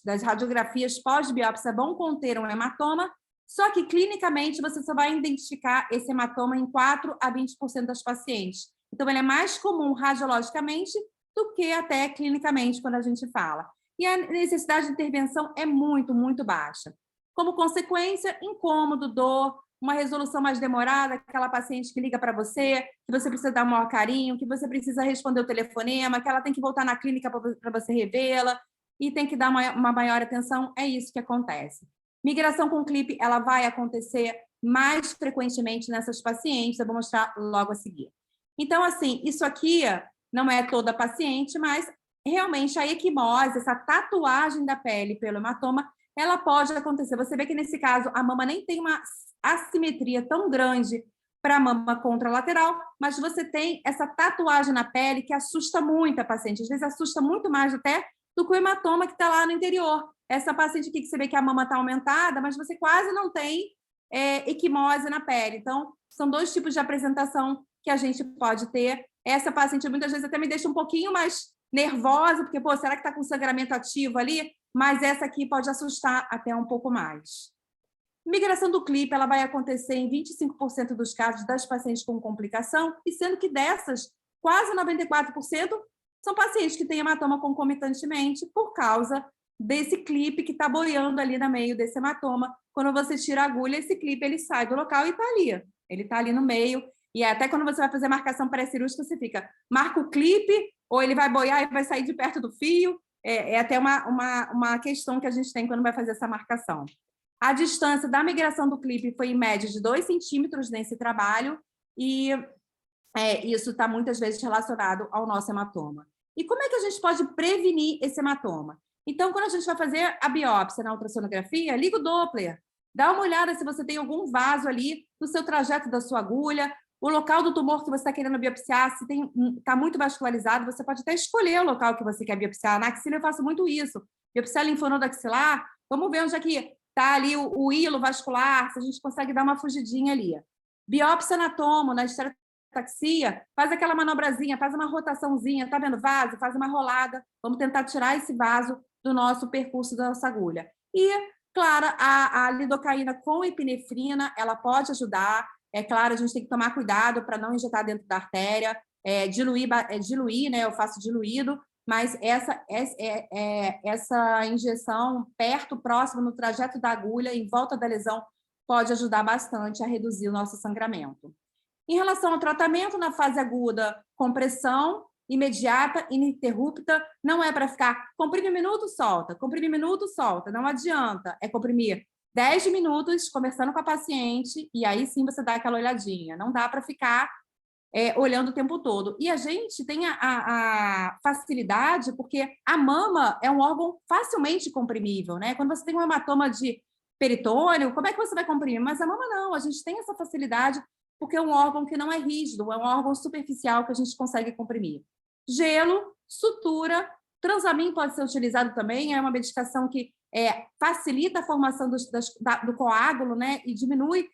das radiografias pós-biópsia vão conter um hematoma, só que clinicamente você só vai identificar esse hematoma em 4% a 20% das pacientes. Então, ele é mais comum radiologicamente do que até clinicamente, quando a gente fala. E a necessidade de intervenção é muito, muito baixa. Como consequência, incômodo, dor, uma resolução mais demorada, aquela paciente que liga para você, que você precisa dar um maior carinho, que você precisa responder o telefonema, que ela tem que voltar na clínica para você revê-la e tem que dar uma maior atenção, é isso que acontece. Migração com clipe, ela vai acontecer mais frequentemente nessas pacientes, eu vou mostrar logo a seguir. Então, assim, isso aqui não é toda paciente, mas realmente a equimose, essa tatuagem da pele pelo hematoma, ela pode acontecer. Você vê que, nesse caso, a mama nem tem uma assimetria tão grande para a mama contralateral, mas você tem essa tatuagem na pele que assusta muito a paciente. Às vezes assusta muito mais até do que o hematoma que está lá no interior. Essa paciente aqui que você vê que a mama está aumentada, mas você quase não tem equimose na pele. Então, são dois tipos de apresentação que a gente pode ter. Essa paciente muitas vezes até me deixa um pouquinho mais nervosa, porque, pô, será que está com sangramento ativo ali? Mas essa aqui pode assustar até um pouco mais. Migração do clipe, ela vai acontecer em 25% dos casos das pacientes com complicação, e sendo que dessas, quase 94% são pacientes que têm hematoma concomitantemente por causa desse clipe que está boiando ali no meio desse hematoma. Quando você tira a agulha, esse clipe ele sai do local e está ali. Ele está ali no meio. E até quando você vai fazer marcação pré-cirúrgica, você fica, marca o clipe, ou ele vai boiar e vai sair de perto do fio. É até uma questão que a gente tem quando vai fazer essa marcação. A distância da migração do clipe foi em média de 2 centímetros nesse trabalho, e isso está muitas vezes relacionado ao nosso hematoma. E como é que a gente pode prevenir esse hematoma? Então, quando a gente vai fazer a biópsia na ultrassonografia, liga o Doppler, dá uma olhada se você tem algum vaso ali no seu trajeto da sua agulha, o local do tumor que você está querendo biopsiar, se está muito vascularizado, você pode até escolher o local que você quer biopsiar. Na axila eu faço muito isso. Biopsiar linfonodo axilar, vamos ver onde é que está ali o hilo vascular, se a gente consegue dar uma fugidinha ali. Biópsia na tomo, na estereotaxia, faz aquela manobrazinha, faz uma rotaçãozinha, tá vendo vaso? Faz uma rolada, vamos tentar tirar esse vaso do nosso percurso da nossa agulha. E, claro, a lidocaína com epinefrina, ela pode ajudar. É claro, a gente tem que tomar cuidado para não injetar dentro da artéria, diluir, né? Eu faço diluído, mas essa injeção próximo no trajeto da agulha, em volta da lesão, pode ajudar bastante a reduzir o nosso sangramento. Em relação ao tratamento, na fase aguda, compressão imediata, ininterrupta, não é para ficar comprime minuto, solta, não adianta, é comprimir 10 minutos conversando com a paciente e aí sim você dá aquela olhadinha, não dá para ficar olhando o tempo todo. E a gente tem a facilidade, porque a mama é um órgão facilmente comprimível, né? Quando você tem um hematoma de peritônio, como é que você vai comprimir? Mas a mama não, a gente tem essa facilidade porque é um órgão que não é rígido, é um órgão superficial que a gente consegue comprimir. Gelo, sutura, Transamin pode ser utilizado também, é uma medicação que facilita a formação do coágulo, né? E diminui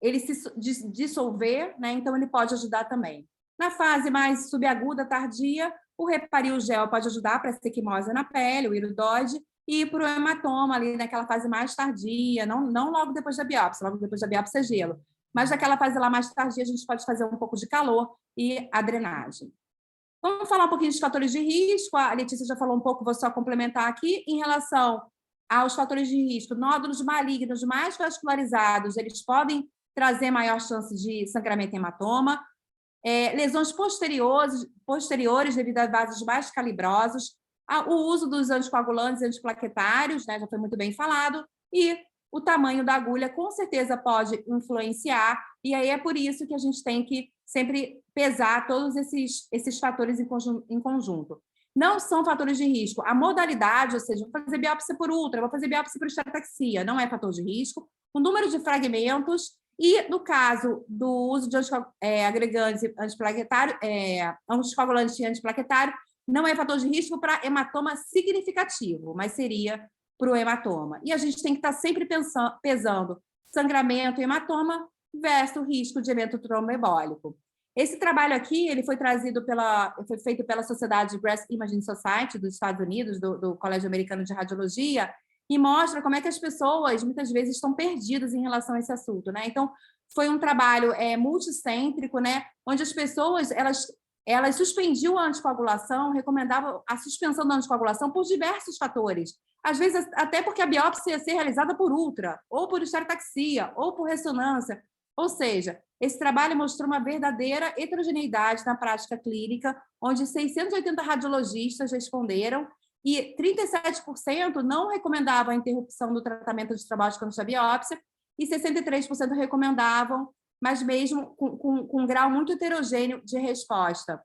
ele se dissolver, né? Então ele pode ajudar também. Na fase mais subaguda, tardia, o Heparil gel pode ajudar para essa equimose na pele, o iridoide, e para o hematoma ali naquela fase mais tardia, não logo depois da biópsia, logo depois da biópsia é gelo. mas naquela fase lá mais tardia, a gente pode fazer um pouco de calor e a drenagem. Vamos falar um pouquinho dos fatores de risco. A Letícia já falou um pouco, vou só complementar aqui. Em relação aos fatores de risco, nódulos malignos mais vascularizados, eles podem trazer maior chance de sangramento e hematoma. Lesões posteriores devido a vasos mais calibrosos. O uso dos anticoagulantes e antiplaquetários, né, já foi muito bem falado. E o tamanho da agulha, com certeza, pode influenciar. E aí é por isso que a gente tem que sempre pesar todos esses fatores em conjunto. Não são fatores de risco. A modalidade, ou seja, vou fazer biópsia por ultra, vou fazer biópsia por estereotaxia, não é fator de risco. O número de fragmentos e, no caso do uso de agregantes anticoagulantes e antiplaquetário, não é fator de risco para hematoma significativo, mas seria para o hematoma. E a gente tem que estar sempre pesando sangramento e hematoma versus risco de evento tromboembólico. Esse trabalho aqui ele foi feito pela Sociedade Breast Imaging Society dos Estados Unidos, do Colégio Americano de Radiologia, e mostra como é que as pessoas, muitas vezes, estão perdidas em relação a esse assunto, né? Então, foi um trabalho multicêntrico, né? Onde as pessoas, elas suspendiam a anticoagulação, recomendavam a suspensão da anticoagulação por diversos fatores. Às vezes, até porque a biópsia ia ser realizada por ultra, ou por estereotaxia, ou por ressonância. Ou seja, esse trabalho mostrou uma verdadeira heterogeneidade na prática clínica, onde 680 radiologistas responderam e 37% não recomendavam a interrupção do tratamento de trombótico antes da biópsia e 63% recomendavam, mas mesmo com um grau muito heterogêneo de resposta.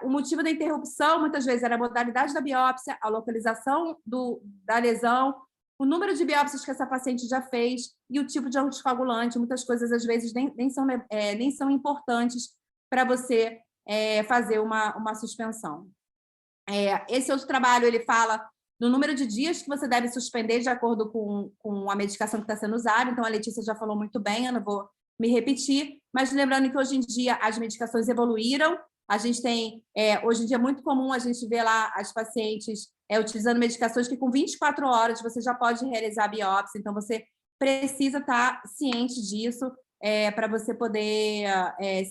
O motivo da interrupção, muitas vezes, era a modalidade da biópsia, a localização da lesão, o número de biópsias que essa paciente já fez e o tipo de anticoagulante. Muitas coisas, às vezes, nem são importantes para você fazer uma suspensão. Esse outro trabalho, ele fala do número de dias que você deve suspender de acordo com a medicação que está sendo usada. Então, a Letícia já falou muito bem, eu não vou me repetir, mas lembrando que hoje em dia as medicações evoluíram. A gente tem, hoje em dia é muito comum a gente ver lá as pacientes utilizando medicações que com 24 horas você já pode realizar a biópsia, então você precisa estar ciente disso para você poder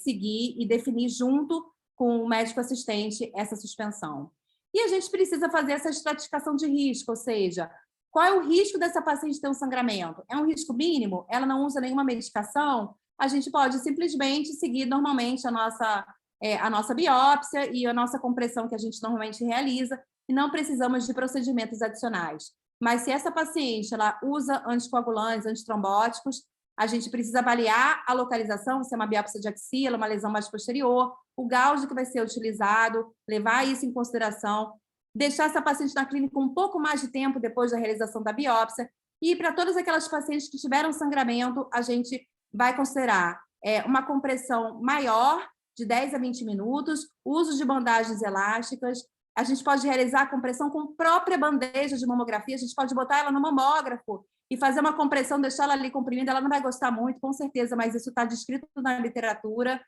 seguir e definir junto com o médico assistente essa suspensão. E a gente precisa fazer essa estratificação de risco, ou seja, qual é o risco dessa paciente ter um sangramento? É um risco mínimo? Ela não usa nenhuma medicação? A gente pode simplesmente seguir normalmente a nossa biópsia e a nossa compressão que a gente normalmente realiza e não precisamos de procedimentos adicionais. Mas se essa paciente ela usa anticoagulantes, antitrombóticos, a gente precisa avaliar a localização, se é uma biópsia de axila, uma lesão mais posterior, o gauge que vai ser utilizado, levar isso em consideração, deixar essa paciente na clínica um pouco mais de tempo depois da realização da biópsia e para todas aquelas pacientes que tiveram sangramento, a gente vai considerar uma compressão maior, de 10 a 20 minutos, uso de bandagens elásticas, a gente pode realizar a compressão com própria bandeja de mamografia, a gente pode botar ela no mamógrafo e fazer uma compressão, deixar ela ali comprimida, ela não vai gostar muito, com certeza, mas isso está descrito na literatura.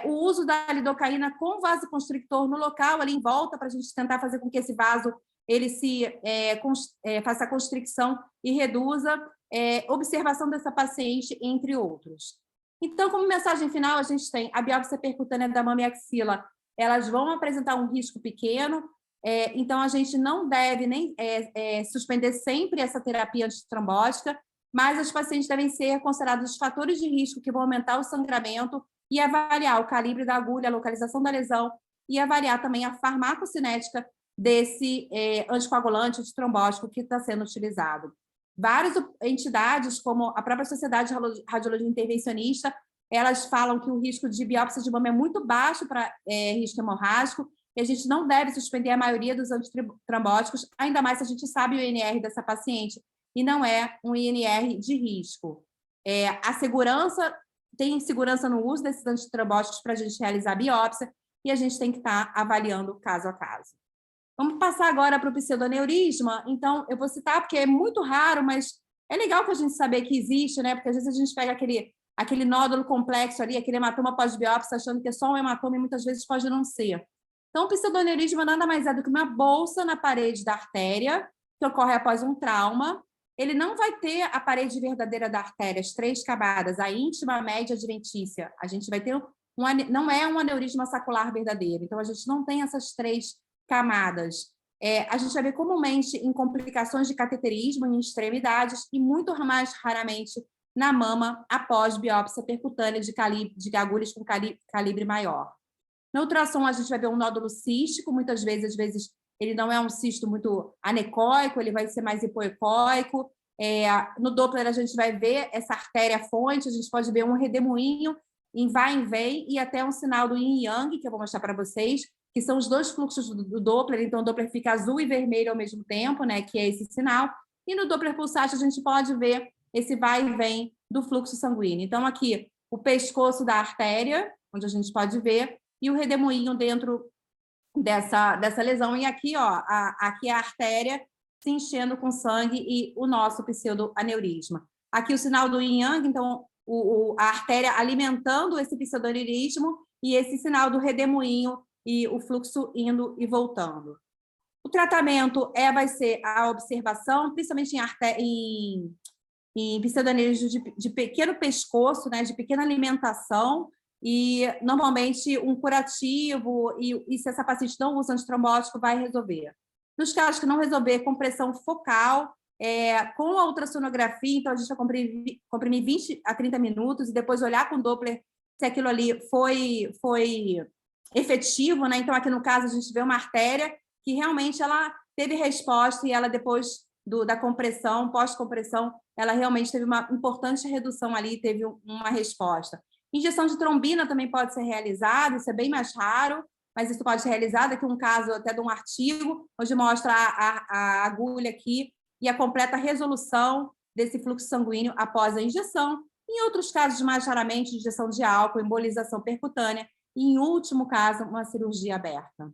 O uso da lidocaína com vasoconstrictor no local, ali em volta, para a gente tentar fazer com que esse vaso ele faça a constricção e reduza, observação dessa paciente, entre outros. Então, como mensagem final, a gente tem a biópsia percutânea da mama e axila, elas vão apresentar um risco pequeno, então a gente não deve nem suspender sempre essa terapia antitrombótica, mas os pacientes devem ser considerados os fatores de risco que vão aumentar o sangramento e avaliar o calibre da agulha, a localização da lesão e avaliar também a farmacocinética desse anticoagulante antitrombótico que está sendo utilizado. Várias entidades, como a própria Sociedade de Radiologia Intervencionista, elas falam que o risco de biópsia de mama é muito baixo para risco hemorrágico e a gente não deve suspender a maioria dos antitrombóticos, ainda mais se a gente sabe o INR dessa paciente e não é um INR de risco. A segurança, tem segurança no uso desses antitrombóticos para a gente realizar a biópsia e a gente tem que estar avaliando caso a caso. Vamos passar agora para o pseudoneurisma. Então, eu vou citar porque é muito raro, mas é legal que a gente saber que existe, né? Porque às vezes a gente pega aquele nódulo complexo ali, aquele hematoma pós-biópsia, achando que é só um hematoma e muitas vezes pode não ser. Então, o pseudoneurisma nada mais é do que uma bolsa na parede da artéria, que ocorre após um trauma. ele não vai ter a parede verdadeira da artéria, as 3 camadas, a íntima, a média e a adventícia. A gente vai ter não é um aneurisma sacular verdadeiro, então a gente não tem essas 3 camadas. A gente vai ver comumente em complicações de cateterismo em extremidades e muito mais raramente na mama após biópsia percutânea de agulhas com calibre maior. Na ultrassom, a gente vai ver um nódulo cístico, muitas vezes, às vezes, ele não é um cisto muito anecoico, ele vai ser mais hipoecoico. No Doppler, a gente vai ver essa artéria-fonte, a gente pode ver um redemoinho em vai e vem, e até um sinal do yin e yang, que eu vou mostrar para vocês, que são os 2 fluxos do Doppler, então o Doppler fica azul e vermelho ao mesmo tempo, né, que é esse sinal. E no Doppler pulsátil, a gente pode ver esse vai e vem do fluxo sanguíneo. Então, aqui, o pescoço da artéria, onde a gente pode ver, e o redemoinho dentro dessa lesão. E aqui, ó, aqui a artéria se enchendo com sangue e o nosso pseudoaneurisma. Aqui o sinal do yin yang, então a artéria alimentando esse pseudoaneurismo e esse sinal do redemoinho e o fluxo indo e voltando. O tratamento vai ser a observação, principalmente em pseudoaneurismo de pequeno pescoço, né, de pequena alimentação, e normalmente um curativo, e se essa paciente não usa antitrombótico, vai resolver. Nos casos que não resolver, compressão focal, com a ultrassonografia, então a gente vai comprimir 20 a 30 minutos e depois olhar com o Doppler se aquilo ali foi efetivo, né? Então, aqui no caso, a gente vê uma artéria que realmente ela teve resposta e ela, depois da compressão, pós-compressão, ela realmente teve uma importante redução ali, teve uma resposta. Injeção de trombina também pode ser realizada, isso é bem mais raro, mas isso pode ser realizado. Aqui um caso até de um artigo, onde mostra a agulha aqui e a completa resolução desse fluxo sanguíneo após a injeção. Em outros casos, mais raramente, injeção de álcool, embolização percutânea e, em último caso, uma cirurgia aberta.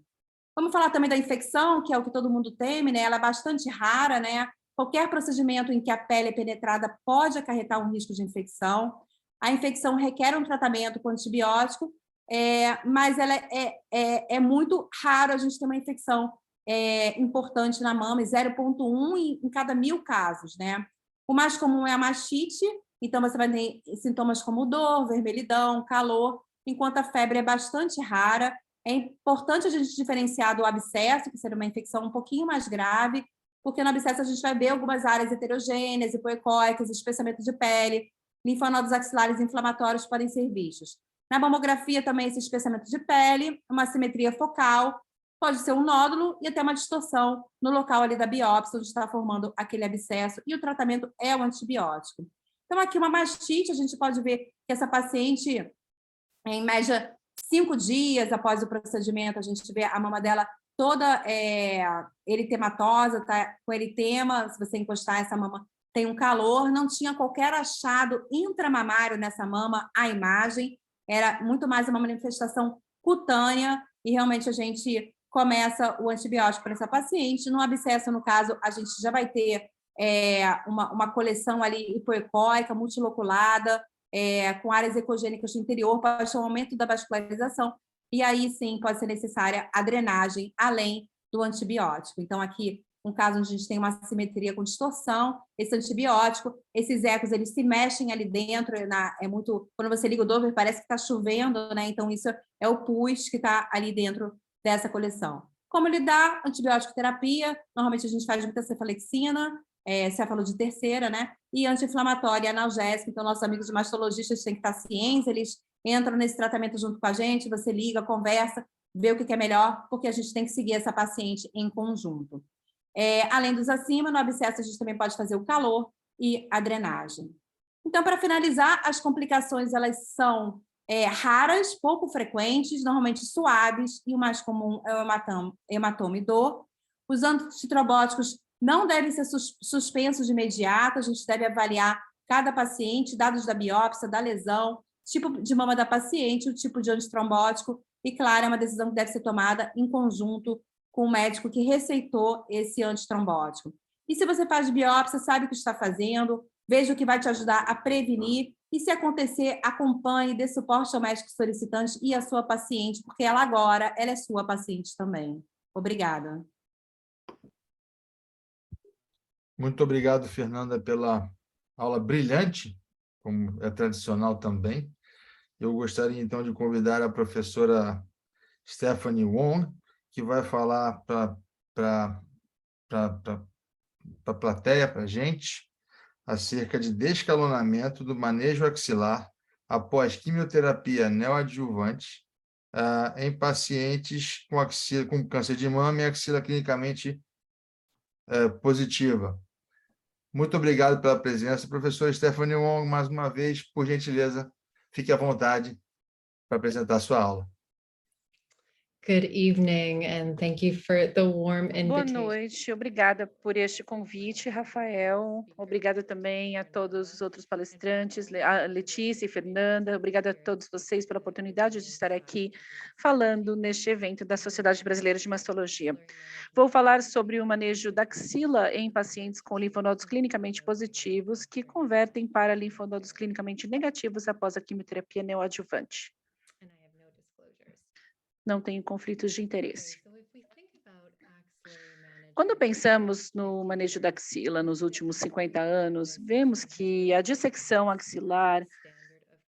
Vamos falar também da infecção, que é o que todo mundo teme, né? Ela é bastante rara, né? Qualquer procedimento em que a pele é penetrada pode acarretar um risco de infecção. A infecção requer um tratamento com antibiótico, mas ela é muito raro a gente ter uma infecção importante na mama, 0,1 em cada 1000 casos, né? O mais comum é a mastite, então você vai ter sintomas como dor, vermelhidão, calor, enquanto a febre é bastante rara. É importante a gente diferenciar do abscesso, que seria uma infecção um pouquinho mais grave, porque no abscesso a gente vai ver algumas áreas heterogêneas, hipoecóicas, espessamento de pele, linfonodos axilares inflamatórios podem ser vistos. Na mamografia também esse espessamento de pele, uma assimetria focal, pode ser um nódulo e até uma distorção no local ali da biópsia, onde está formando aquele abscesso, e o tratamento é o antibiótico. Então, aqui uma mastite, a gente pode ver que essa paciente, em média, 5 dias após o procedimento, a gente vê a mama dela toda eritematosa, tá com eritema, se você encostar essa mama tem um calor, não tinha qualquer achado intramamário nessa mama, a imagem, era muito mais uma manifestação cutânea, e realmente a gente começa o antibiótico para essa paciente. No abscesso, no caso, a gente já vai ter uma coleção ali hipoecóica, multiloculada, com áreas ecogênicas do interior, pode ter um aumento da vascularização, e aí sim pode ser necessária a drenagem, além do antibiótico. Então, aqui, um caso onde a gente tem uma assimetria com distorção, esse antibiótico, esses ecos, eles se mexem ali dentro, quando você liga o Doppler, parece que está chovendo, né? Então, isso é o pus que está ali dentro dessa coleção. Como lidar? Antibiótico terapia, normalmente a gente faz muita cefalexina, céfalo de terceira, né? E anti-inflamatória, analgésica. Então, nossos amigos de mastologistas têm que estar cientes, eles entram nesse tratamento junto com a gente, você liga, conversa, vê o que é melhor, porque a gente tem que seguir essa paciente em conjunto. Além dos acima, no abscesso a gente também pode fazer o calor e a drenagem. Então, para finalizar, as complicações elas são raras, pouco frequentes, normalmente suaves, e o mais comum é o hematoma e dor. Os antitrombóticos não devem ser suspensos de imediato, a gente deve avaliar cada paciente, dados da biópsia, da lesão, tipo de mama da paciente, o tipo de antitrombótico, e, claro, é uma decisão que deve ser tomada em conjunto com o médico que receitou esse antitrombótico. E se você faz biópsia, sabe o que está fazendo, veja o que vai te ajudar a prevenir, e se acontecer, acompanhe, dê suporte ao médico solicitante e à sua paciente, porque ela agora, ela é sua paciente também. Obrigada. Muito obrigado, Fernanda, pela aula brilhante, como é tradicional também. Eu gostaria, então, de convidar a professora Stephanie Wong, que vai falar para a plateia, para a gente, acerca de descalonamento do manejo axilar após quimioterapia neoadjuvante em pacientes com câncer de mama e axila clinicamente positiva. Muito obrigado pela presença. Professora Stephanie Wong, mais uma vez, por gentileza, fique à vontade para apresentar a sua aula. Good evening, and thank you for the warm Boa invitation. noite, obrigada por este convite, Rafael. Obrigada também a todos os outros palestrantes, a Letícia e Fernanda. Obrigada a todos vocês pela oportunidade de estar aqui falando neste evento da Sociedade Brasileira de Mastologia. Vou falar sobre o manejo da axila em pacientes com linfonodos clinicamente positivos que convertem para linfonodos clinicamente negativos após a quimioterapia neoadjuvante. Não tenho conflitos de interesse. Quando pensamos no manejo da axila nos últimos 50 anos, vemos que a dissecção axilar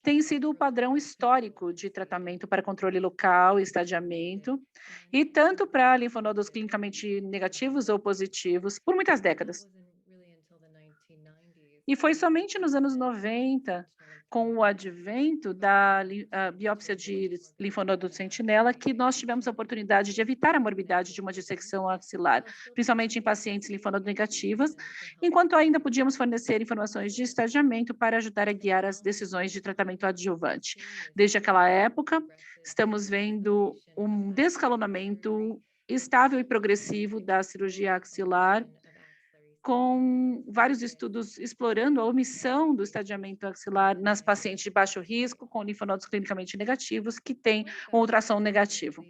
tem sido o padrão histórico de tratamento para controle local e estadiamento, e tanto para linfonodos clinicamente negativos ou positivos, por muitas décadas. E foi somente nos anos 90, com o advento da biópsia de linfonodo sentinela, que nós tivemos a oportunidade de evitar a morbidade de uma dissecção axilar, principalmente em pacientes linfonodo negativas, enquanto ainda podíamos fornecer informações de estadiamento para ajudar a guiar as decisões de tratamento adjuvante. Desde aquela época, estamos vendo um descalonamento estável e progressivo da cirurgia axilar, com vários estudos explorando a omissão do estadiamento axilar nas pacientes de baixo risco, com linfonodos clinicamente negativos, que têm um ultrassom negativo.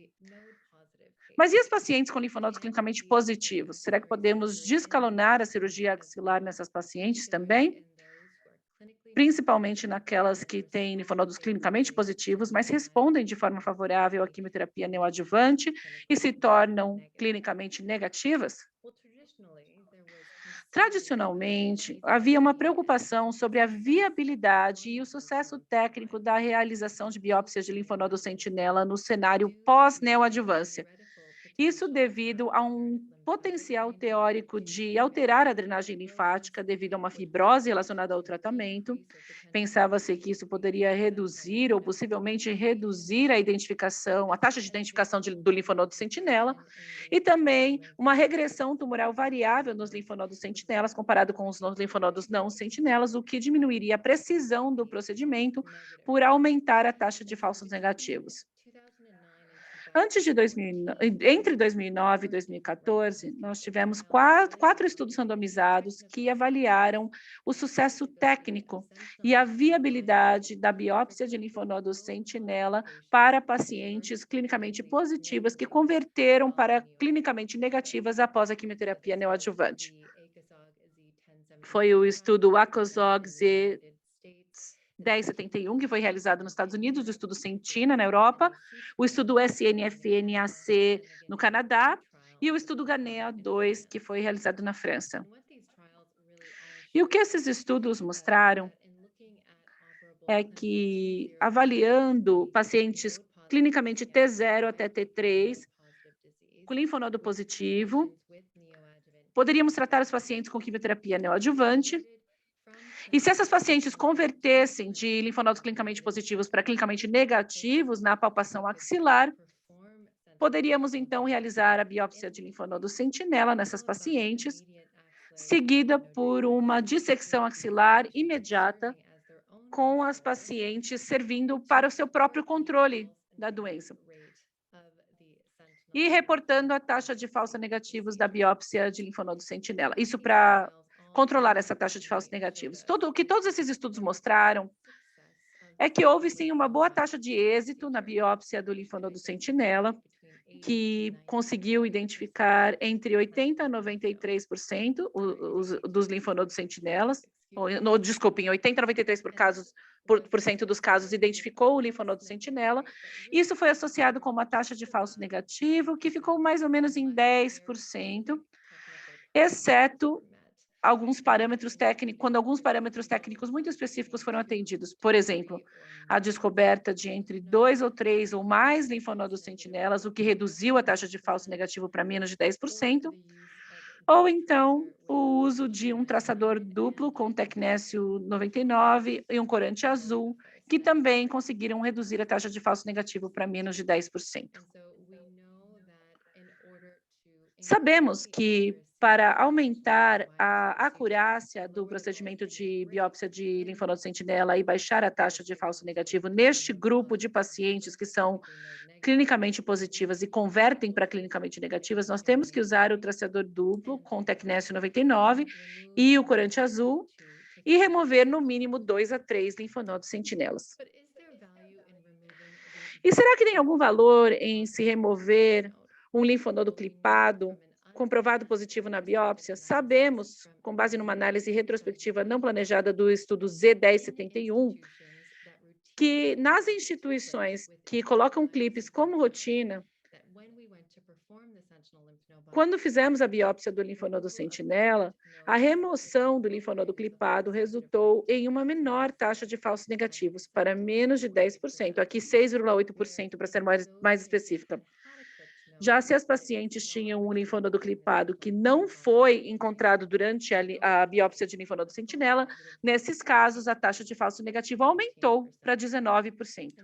Mas e as pacientes com linfonodos clinicamente positivos? Será que podemos descalonar a cirurgia axilar nessas pacientes também? Principalmente naquelas que têm linfonodos clinicamente positivos, mas respondem de forma favorável à quimioterapia neoadjuvante e se tornam clinicamente negativas? Tradicionalmente, havia uma preocupação sobre a viabilidade e o sucesso técnico da realização de biópsias de linfonodo sentinela no cenário pós-neoadjuvância. Isso devido a um potencial teórico de alterar a drenagem linfática devido a uma fibrose relacionada ao tratamento. Pensava-se que isso poderia reduzir ou possivelmente reduzir a taxa de identificação do linfonodo sentinela e também uma regressão tumoral variável nos linfonodos sentinelas comparado com os linfonodos não sentinelas, o que diminuiria a precisão do procedimento por aumentar a taxa de falsos negativos. Entre 2009 e 2014, nós tivemos quatro estudos randomizados que avaliaram o sucesso técnico e a viabilidade da biópsia de linfonodo sentinela para pacientes clinicamente positivas que converteram para clinicamente negativas após a quimioterapia neoadjuvante. Foi o estudo ACOSOG Z1071, que foi realizado nos Estados Unidos, o estudo Sentina, na Europa, o estudo SNF-NAC, no Canadá, e o estudo GANEA-2, que foi realizado na França. E o que esses estudos mostraram é que, avaliando pacientes clinicamente T0 até T3, com linfonodo positivo, poderíamos tratar os pacientes com quimioterapia neoadjuvante. E se essas pacientes convertessem de linfonodos clinicamente positivos para clinicamente negativos na palpação axilar, poderíamos então realizar a biópsia de linfonodo sentinela nessas pacientes, seguida por uma dissecção axilar imediata, com as pacientes servindo para o seu próprio controle da doença e reportando a taxa de falsos negativos da biópsia de linfonodo sentinela. Isso para controlar essa taxa de falsos negativos. O que todos esses estudos mostraram é que houve, sim, uma boa taxa de êxito na biópsia do linfonodo sentinela, que conseguiu identificar entre 80% a 93% dos linfonodos sentinelas, desculpem, 80% a 93% dos casos identificou o linfonodo sentinela. Isso foi associado com uma taxa de falso negativo, que ficou mais ou menos em 10%, exceto alguns parâmetros técnicos, quando alguns parâmetros técnicos muito específicos foram atendidos. Por exemplo, a descoberta de entre 2 ou 3 ou mais linfonodos sentinelas, o que reduziu a taxa de falso negativo para menos de 10%, ou então o uso de um traçador duplo com tecnécio 99 e um corante azul, que também conseguiram reduzir a taxa de falso negativo para menos de 10%. Sabemos que para aumentar a acurácia do procedimento de biópsia de linfonodo sentinela e baixar a taxa de falso negativo neste grupo de pacientes que são clinicamente positivas e convertem para clinicamente negativas, nós temos que usar o traçador duplo com tecnécio 99 e o corante azul e remover no mínimo 2 a 3 linfonodos sentinelas. E será que tem algum valor em se remover um linfonodo clipado comprovado positivo na biópsia? Sabemos, com base numa análise retrospectiva não planejada do estudo Z1071, que nas instituições que colocam clipes como rotina, quando fizemos a biópsia do linfonodo sentinela, a remoção do linfonodo clipado resultou em uma menor taxa de falsos negativos, para menos de 10%, aqui 6,8% para ser mais específica. Já se as pacientes tinham um linfonodo clipado que não foi encontrado durante a biópsia de linfonodo sentinela, nesses casos a taxa de falso negativo aumentou para 19%.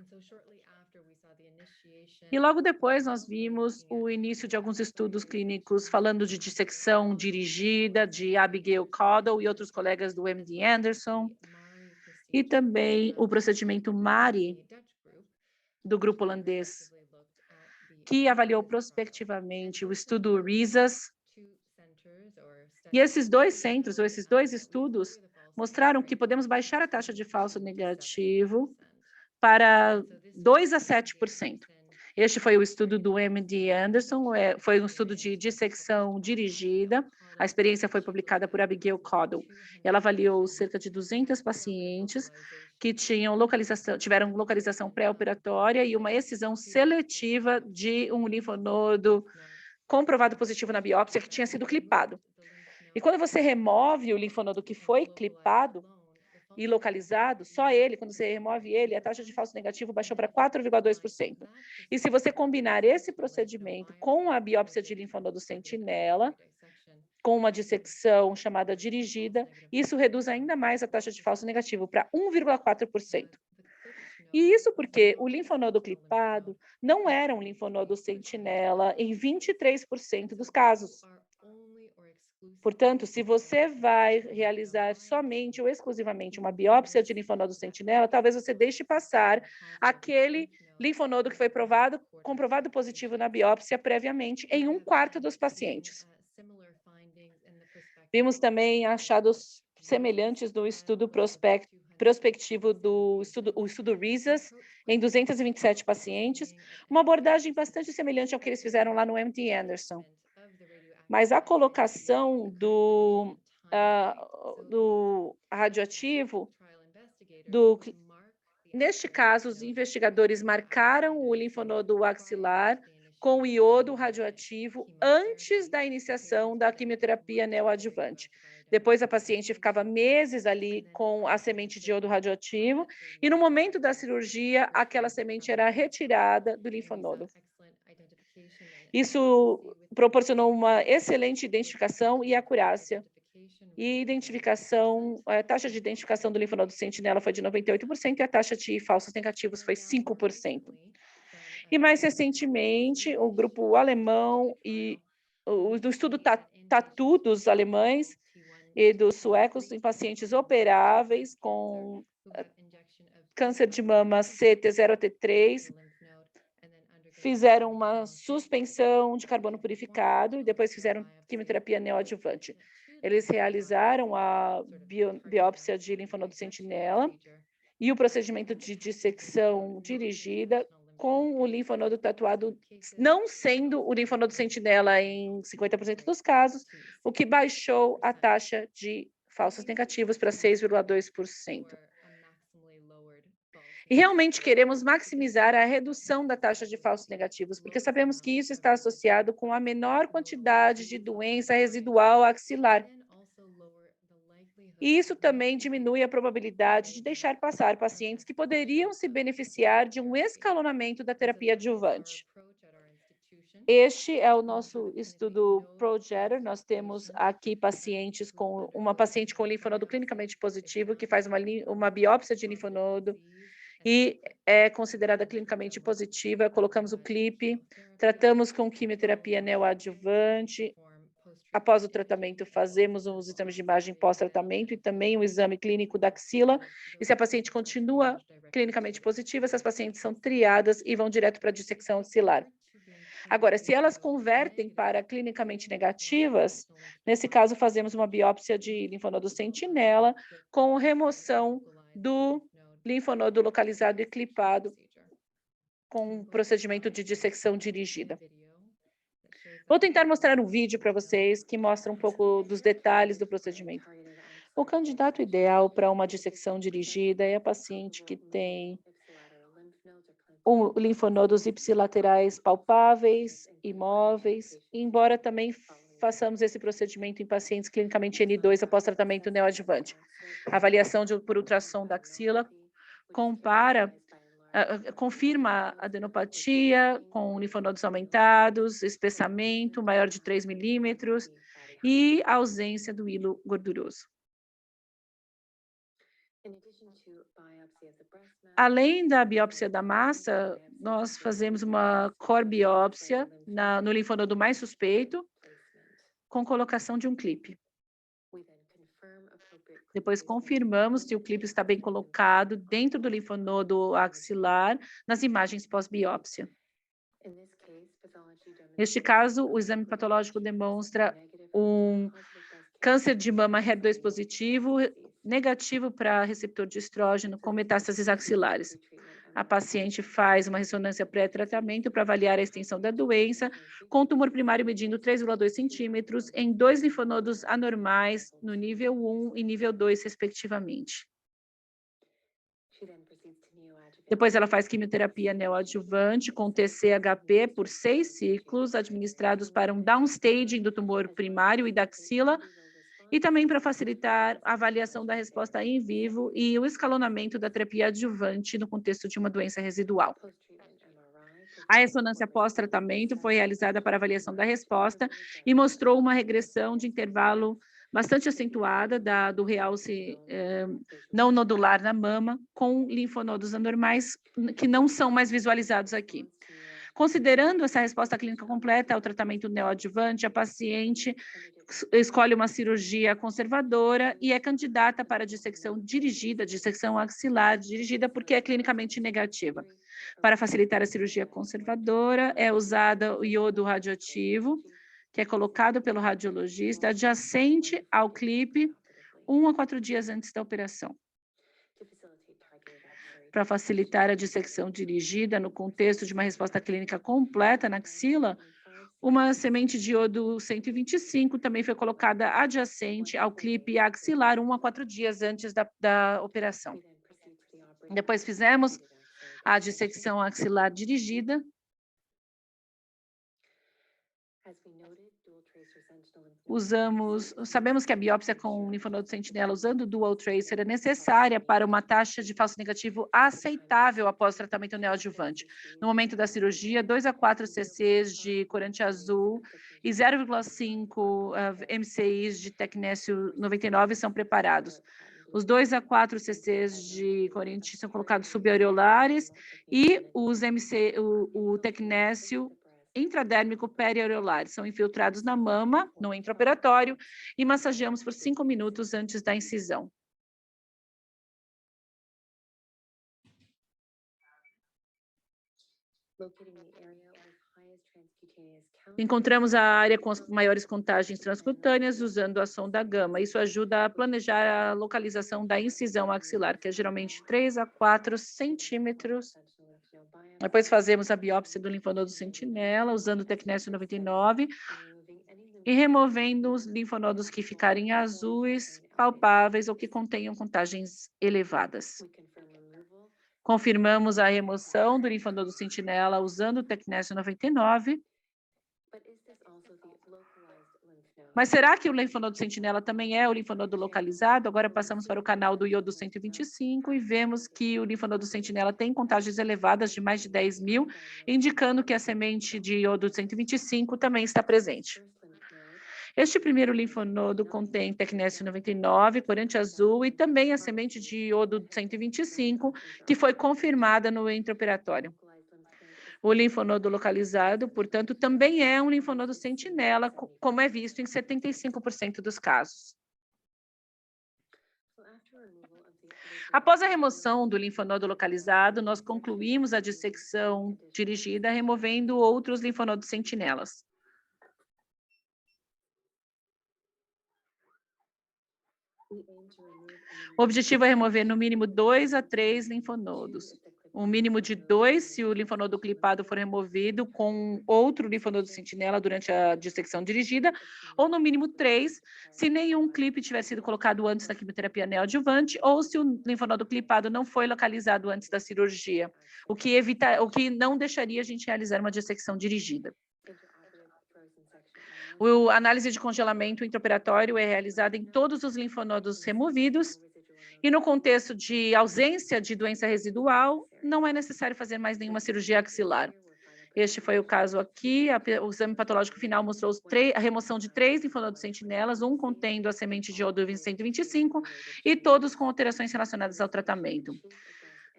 E logo depois nós vimos o início de alguns estudos clínicos falando de dissecção dirigida, de Abigail Caudle e outros colegas do MD Anderson, e também o procedimento MARI, do grupo holandês, que avaliou prospectivamente o estudo RISAS. E esses dois centros, ou esses dois estudos, mostraram que podemos baixar a taxa de falso negativo para 2 a 7%. Este foi o estudo do MD Anderson, foi um estudo de dissecção dirigida. A experiência foi publicada por Abigail Caudle. Ela avaliou cerca de 200 pacientes que tiveram localização pré-operatória e uma excisão seletiva de um linfonodo comprovado positivo na biópsia que tinha sido clipado. E quando você remove o linfonodo que foi clipado e localizado, só ele, quando você remove ele, a taxa de falso negativo baixou para 4,2%. E se você combinar esse procedimento com a biópsia de linfonodo sentinela, com uma dissecção chamada dirigida, isso reduz ainda mais a taxa de falso negativo para 1,4%. E isso porque o linfonodo clipado não era um linfonodo sentinela em 23% dos casos. Portanto, se você vai realizar somente ou exclusivamente uma biópsia de linfonodo sentinela, talvez você deixe passar aquele linfonodo que foi comprovado positivo na biópsia previamente em 1/4 dos pacientes. Vimos também achados semelhantes do estudo prospectivo do estudo RISAS, em 227 pacientes, uma abordagem bastante semelhante ao que eles fizeram lá no MD Anderson. Mas a colocação do radioativo, neste caso, os investigadores marcaram o linfonodo axilar com iodo radioativo antes da iniciação da quimioterapia neoadjuvante. Depois, a paciente ficava meses ali com a semente de iodo radioativo e, no momento da cirurgia, aquela semente era retirada do linfonodo. Isso proporcionou uma excelente identificação e acurácia. E a taxa de identificação do linfonodo sentinela foi de 98% e a taxa de falsos negativos foi 5%. E mais recentemente, o grupo alemão e do estudo TATU dos alemães e dos suecos em pacientes operáveis com câncer de mama CT0 a T3, fizeram uma suspensão de carbono purificado e depois fizeram quimioterapia neoadjuvante. Eles realizaram a biópsia de linfonodo sentinela e o procedimento de dissecção dirigida com o linfonodo tatuado não sendo o linfonodo sentinela em 50% dos casos, o que baixou a taxa de falsos negativos para 6,2%. E realmente queremos maximizar a redução da taxa de falsos negativos, porque sabemos que isso está associado com a menor quantidade de doença residual axilar. E isso também diminui a probabilidade de deixar passar pacientes que poderiam se beneficiar de um escalonamento da terapia adjuvante. Este é o nosso estudo ProJetter. Nós temos aqui uma paciente com linfonodo clinicamente positivo que faz uma biópsia de linfonodo e é considerada clinicamente positiva. Colocamos o clipe, tratamos com quimioterapia neoadjuvante. Após o tratamento, fazemos os exames de imagem pós-tratamento e também o exame clínico da axila. E se a paciente continua clinicamente positiva, essas pacientes são triadas e vão direto para a dissecção axilar. Agora, se elas convertem para clinicamente negativas, nesse caso, fazemos uma biópsia de linfonodo sentinela com remoção do linfonodo localizado e clipado com um procedimento de dissecção dirigida. Vou tentar mostrar um vídeo para vocês que mostra um pouco dos detalhes do procedimento. O candidato ideal para uma dissecção dirigida é a paciente que tem linfonodos ipsilaterais palpáveis, imóveis, embora também façamos esse procedimento em pacientes clinicamente N2 após tratamento neoadjuvante. A avaliação por ultrassom da axila confirma a adenopatia com linfonodos aumentados, espessamento maior de 3 milímetros e ausência do hilo gorduroso. Além da biópsia da massa, nós fazemos uma core biópsia no linfonodo mais suspeito com colocação de um clipe. Depois confirmamos se o clipe está bem colocado dentro do linfonodo axilar nas imagens pós-biópsia. Neste caso, o exame patológico demonstra um câncer de mama HER2 positivo, negativo para receptor de estrógeno com metástases axilares. A paciente faz uma ressonância pré-tratamento para avaliar a extensão da doença, com tumor primário medindo 3,2 centímetros em 2 linfonodos anormais no nível 1 e nível 2, respectivamente. Depois ela faz quimioterapia neoadjuvante com TCHP por 6 ciclos, administrados para um downstaging do tumor primário e da axila, e também para facilitar a avaliação da resposta in vivo e o escalonamento da terapia adjuvante no contexto de uma doença residual. A ressonância pós-tratamento foi realizada para avaliação da resposta e mostrou uma regressão de intervalo bastante acentuada do realce não nodular na mama, com linfonodos anormais que não são mais visualizados aqui. Considerando essa resposta clínica completa ao tratamento neoadjuvante, a paciente escolhe uma cirurgia conservadora e é candidata para dissecção dirigida, dissecção axilar dirigida, porque é clinicamente negativa. Para facilitar a cirurgia conservadora, é usada o iodo radioativo, que é colocado pelo radiologista adjacente ao clipe 1 a 4 dias antes da operação. Para facilitar a dissecção dirigida no contexto de uma resposta clínica completa na axila, uma semente de iodo 125 também foi colocada adjacente ao clipe axilar 1 a 4 dias antes da operação. Depois fizemos a dissecção axilar dirigida. Sabemos que a biópsia com linfonodo sentinela usando dual tracer é necessária para uma taxa de falso negativo aceitável após tratamento neoadjuvante. No momento da cirurgia, 2 a 4 cc's de corante azul e 0,5 MCIs de tecnésio 99 são preparados. Os 2 a 4 cc's de corante são colocados subareolares e o tecnésio intradérmico periareolar são infiltrados na mama, no intraoperatório, e massageamos por 5 minutos antes da incisão. Encontramos a área com as maiores contagens transcutâneas usando a sonda gama. Isso ajuda a planejar a localização da incisão axilar, que é geralmente 3 a 4 centímetros. Depois fazemos a biópsia do linfonodo sentinela, usando o tecnésio 99 e removendo os linfonodos que ficarem azuis, palpáveis ou que contenham contagens elevadas. Confirmamos a remoção do linfonodo sentinela usando o tecnésio 99. Mas será que o linfonodo sentinela também é o linfonodo localizado? Agora passamos para o canal do iodo 125 e vemos que o linfonodo sentinela tem contagens elevadas de mais de 10.000, indicando que a semente de iodo 125 também está presente. Este primeiro linfonodo contém tecnécio 99, corante azul e também a semente de iodo 125, que foi confirmada no intraoperatório. O linfonodo localizado, portanto, também é um linfonodo sentinela, como é visto em 75% dos casos. Após a remoção do linfonodo localizado, nós concluímos a dissecção dirigida, removendo outros linfonodos sentinelas. O objetivo é remover no mínimo 2 a 3 linfonodos. Um mínimo de 2 se o linfonodo clipado for removido com outro linfonodo sentinela durante a dissecção dirigida, ou no mínimo 3 se nenhum clipe tiver sido colocado antes da quimioterapia neoadjuvante ou se o linfonodo clipado não foi localizado antes da cirurgia, o que não deixaria a gente realizar uma dissecção dirigida. A análise de congelamento intraoperatório é realizada em todos os linfonodos removidos e no contexto de ausência de doença residual, não é necessário fazer mais nenhuma cirurgia axilar. Este foi o caso aqui. O exame patológico final mostrou a remoção de 3 linfonodos sentinelas, um contendo a semente de iodo 125 e todos com alterações relacionadas ao tratamento.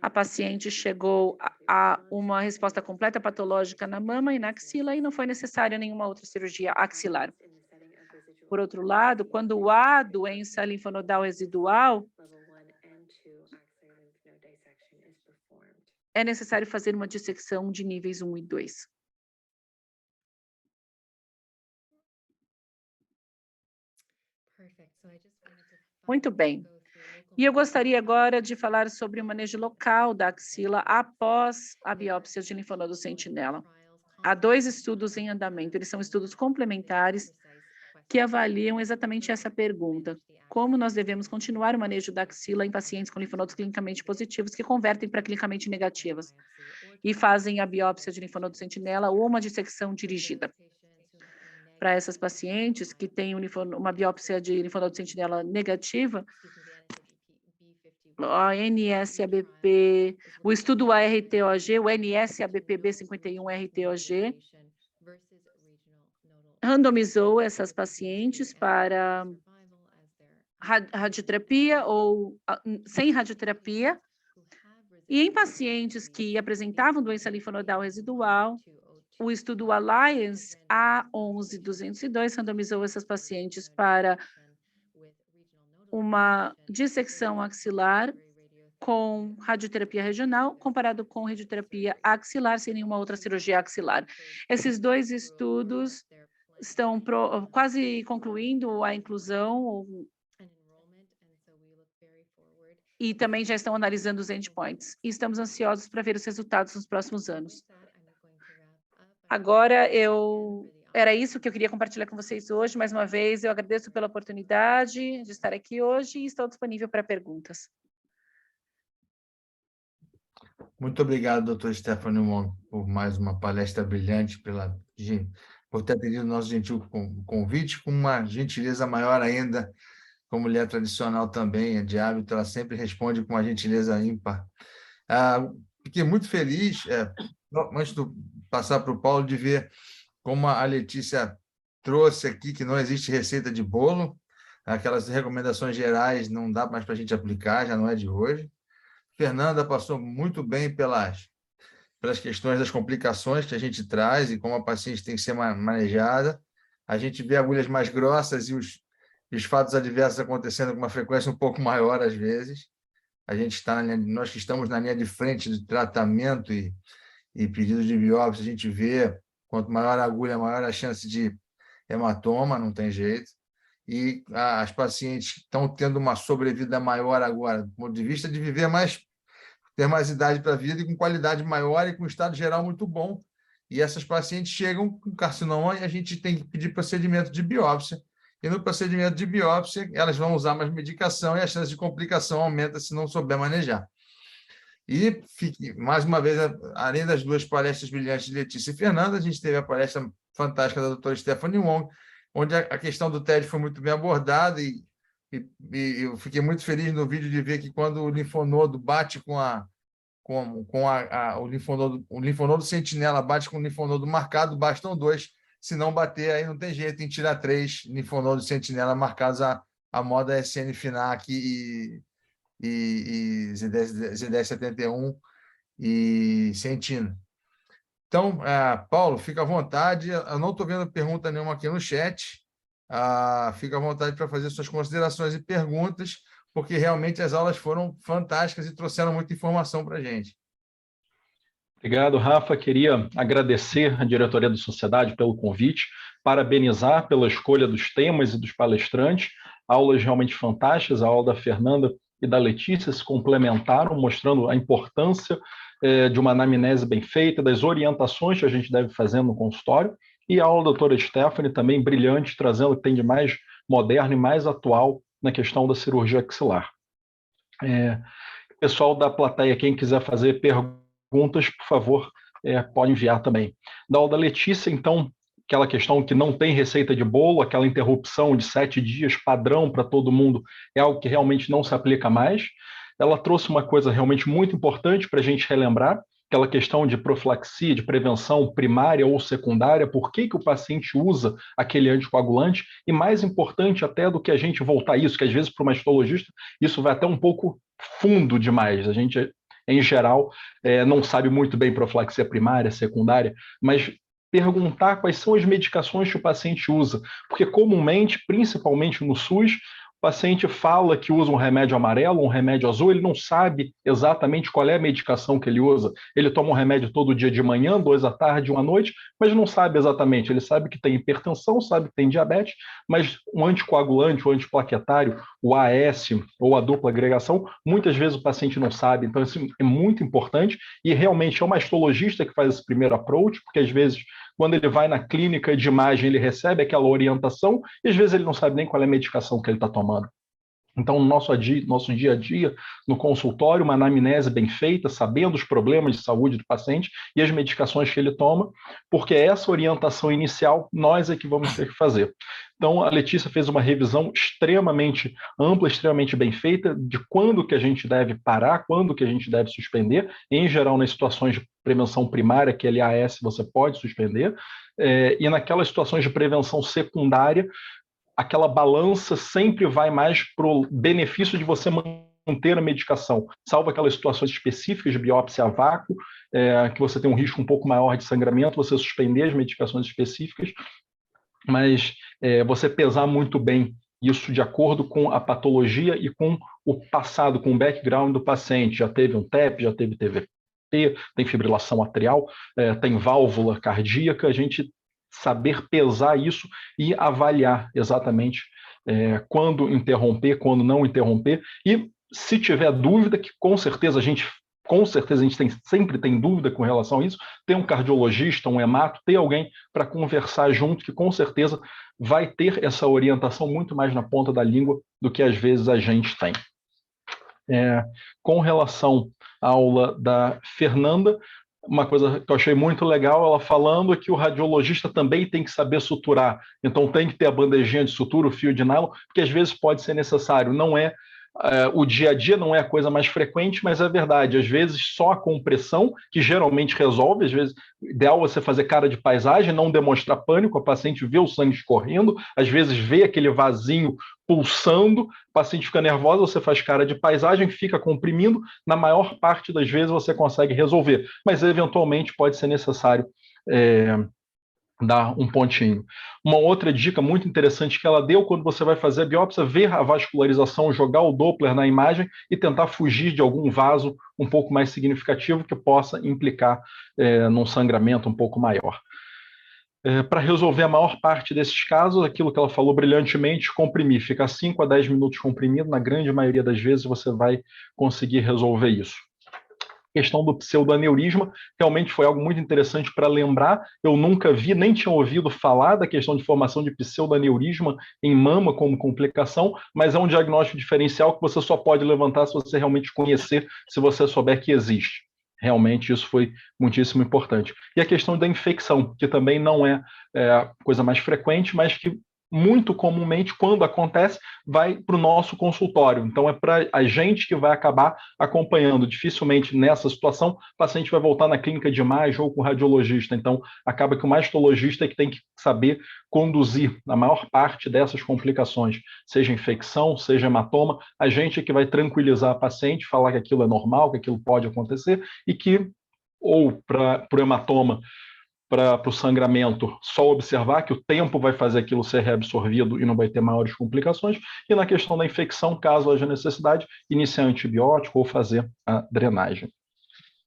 A paciente chegou a uma resposta completa patológica na mama e na axila e não foi necessária nenhuma outra cirurgia axilar. Por outro lado, quando há doença linfonodal residual, é necessário fazer uma dissecção de níveis 1 e 2. Muito bem. E eu gostaria agora de falar sobre o manejo local da axila após a biópsia de linfonodo sentinela. Há 2 estudos em andamento, eles são estudos complementares que avaliam exatamente essa pergunta: como nós devemos continuar o manejo da axila em pacientes com linfonodos clinicamente positivos que convertem para clinicamente negativas e fazem a biópsia de linfonodo sentinela ou uma dissecção dirigida. Para essas pacientes que têm uma biópsia de linfonodo sentinela negativa, a NSABP, o estudo ARTOG, o NSABP-B51-RTOG, randomizou essas pacientes para radioterapia ou sem radioterapia, e em pacientes que apresentavam doença linfonodal residual, o estudo Alliance A11202 randomizou essas pacientes para uma dissecção axilar com radioterapia regional, comparado com radioterapia axilar, sem nenhuma outra cirurgia axilar. Esses 2 estudos estão quase concluindo a inclusão e também já estão analisando os endpoints. E estamos ansiosos para ver os resultados nos próximos anos. Agora, era isso que eu queria compartilhar com vocês hoje. Mais uma vez, eu agradeço pela oportunidade de estar aqui hoje e estou disponível para perguntas. Muito obrigado, doutor Stephanie Wong, por mais uma palestra brilhante, por ter atendido o nosso gentil convite, com uma gentileza maior ainda, como mulher tradicional também, é de hábito, ela sempre responde com uma gentileza ímpar. Fiquei muito feliz, antes de passar para o Paulo, de ver como a Letícia trouxe aqui que não existe receita de bolo, aquelas recomendações gerais não dá mais para a gente aplicar, já não é de hoje. Fernanda passou muito bem pelas questões das complicações que a gente traz e como a paciente tem que ser manejada. A gente vê agulhas mais grossas e os fatos adversos acontecendo com uma frequência um pouco maior às vezes. Nós que estamos na linha de frente de tratamento e pedido de biópsia, a gente vê, quanto maior a agulha, maior a chance de hematoma, não tem jeito. E as pacientes estão tendo uma sobrevida maior agora, do ponto de vista de ter mais idade para a vida e com qualidade maior e com estado geral muito bom. E essas pacientes chegam com carcinoma e a gente tem que pedir procedimento de biópsia. E no procedimento de biópsia, elas vão usar mais medicação e a chance de complicação aumenta se não souber manejar. E, mais uma vez, além das 2 palestras brilhantes de Letícia e Fernanda, a gente teve a palestra fantástica da doutora Stephanie Wong, onde a questão do TED foi muito bem abordada e eu fiquei muito feliz no vídeo de ver que quando o linfonodo bate o linfonodo sentinela bate com o linfonodo marcado, bastam 2, se não bater, aí não tem jeito, tem que tirar 3 linfonodos sentinela marcados a moda SN-FINAC e ZD71 e Sentina. Então, Paulo, fica à vontade. Eu não estou vendo pergunta nenhuma aqui no chat. Fica à vontade para fazer suas considerações e perguntas, porque realmente as aulas foram fantásticas e trouxeram muita informação para a gente. Obrigado, Rafa. Queria agradecer à diretoria da Sociedade pelo convite, parabenizar pela escolha dos temas e dos palestrantes. Aulas realmente fantásticas. A aula da Fernanda e da Letícia se complementaram, mostrando a importância de uma anamnese bem feita, das orientações que a gente deve fazer no consultório. E a aula da doutora Stephanie também brilhante, trazendo o que tem de mais moderno e mais atual na questão da cirurgia axilar. Pessoal da plateia, quem quiser fazer perguntas, por favor, pode enviar também. Da aula da Letícia, então, aquela questão que não tem receita de bolo, aquela interrupção de 7 dias padrão para todo mundo, é algo que realmente não se aplica mais. Ela trouxe uma coisa realmente muito importante para a gente relembrar, aquela questão de profilaxia, de prevenção primária ou secundária, por que o paciente usa aquele anticoagulante, e mais importante até do que a gente voltar a isso, que às vezes para o mastologista isso vai até um pouco fundo demais, a gente, em geral, não sabe muito bem profilaxia primária, secundária, mas perguntar quais são as medicações que o paciente usa, porque comumente, principalmente no SUS, o paciente fala que usa um remédio amarelo, um remédio azul, ele não sabe exatamente qual é a medicação que ele usa. Ele toma um remédio todo dia de manhã, 2 à tarde, 1 à noite, mas não sabe exatamente. Ele sabe que tem hipertensão, sabe que tem diabetes, mas um anticoagulante, o antiplaquetário, o AS ou a dupla agregação, muitas vezes o paciente não sabe. Então, isso é muito importante e realmente é o mastologista que faz esse primeiro approach, porque às vezes quando ele vai na clínica de imagem, ele recebe aquela orientação e às vezes ele não sabe nem qual é a medicação que ele está tomando. Então, no nosso dia a dia, no consultório, uma anamnese bem feita, sabendo os problemas de saúde do paciente e as medicações que ele toma, porque essa orientação inicial nós é que vamos ter que fazer. Então, a Letícia fez uma revisão extremamente ampla, extremamente bem feita, de quando que a gente deve parar, quando que a gente deve suspender. Em geral, nas situações de prevenção primária, que é LAS, você pode suspender, e naquelas situações de prevenção secundária, aquela balança sempre vai mais para o benefício de você manter a medicação, salvo aquelas situações específicas de biópsia a vácuo, que você tem um risco um pouco maior de sangramento, você suspender as medicações específicas, mas você pesar muito bem isso de acordo com a patologia e com o passado, com o background do paciente. Já teve um TEP, já teve TVP, tem fibrilação atrial, tem válvula cardíaca, a gente saber pesar isso e avaliar exatamente quando interromper, quando não interromper, e se tiver dúvida, que com certeza a gente sempre tem dúvida com relação a isso, tem um cardiologista, um hemato, tem alguém para conversar junto, que com certeza vai ter essa orientação muito mais na ponta da língua do que às vezes a gente tem. Com relação à aula da Fernanda, uma coisa que eu achei muito legal, ela falando que o radiologista também tem que saber suturar, então tem que ter a bandejinha de sutura, o fio de nylon, porque às vezes pode ser necessário, não é o dia a dia, não é a coisa mais frequente, mas é verdade, às vezes só a compressão, que geralmente resolve, às vezes o ideal é você fazer cara de paisagem, não demonstrar pânico, a paciente vê o sangue escorrendo, às vezes vê aquele vasinho pulsando, o paciente fica nervosa, você faz cara de paisagem, fica comprimindo, na maior parte das vezes você consegue resolver, mas eventualmente pode ser necessário dar um pontinho. Uma outra dica muito interessante que ela deu, quando você vai fazer a biópsia, ver a vascularização, jogar o Doppler na imagem e tentar fugir de algum vaso um pouco mais significativo que possa implicar num sangramento um pouco maior. Para resolver a maior parte desses casos, aquilo que ela falou brilhantemente, comprimir, ficar 5 a 10 minutos comprimido, na grande maioria das vezes você vai conseguir resolver isso. A questão do pseudoaneurisma realmente foi algo muito interessante para lembrar. Eu nunca vi, nem tinha ouvido falar da questão de formação de pseudoaneurisma em mama como complicação, mas é um diagnóstico diferencial que você só pode levantar se você realmente conhecer, se você souber que existe. Realmente isso foi muitíssimo importante. E a questão da infecção, que também não é a coisa mais frequente, mas que muito comumente, quando acontece, vai para o nosso consultório. Então, é para a gente que vai acabar acompanhando. Dificilmente, nessa situação, o paciente vai voltar na clínica de imagem ou com o radiologista. Então, acaba que o mastologista é que tem que saber conduzir a maior parte dessas complicações, seja infecção, seja hematoma. A gente é que vai tranquilizar a paciente, falar que aquilo é normal, que aquilo pode acontecer e que, ou para o hematoma, para o sangramento, só observar que o tempo vai fazer aquilo ser reabsorvido e não vai ter maiores complicações. E na questão da infecção, caso haja necessidade, iniciar antibiótico ou fazer a drenagem.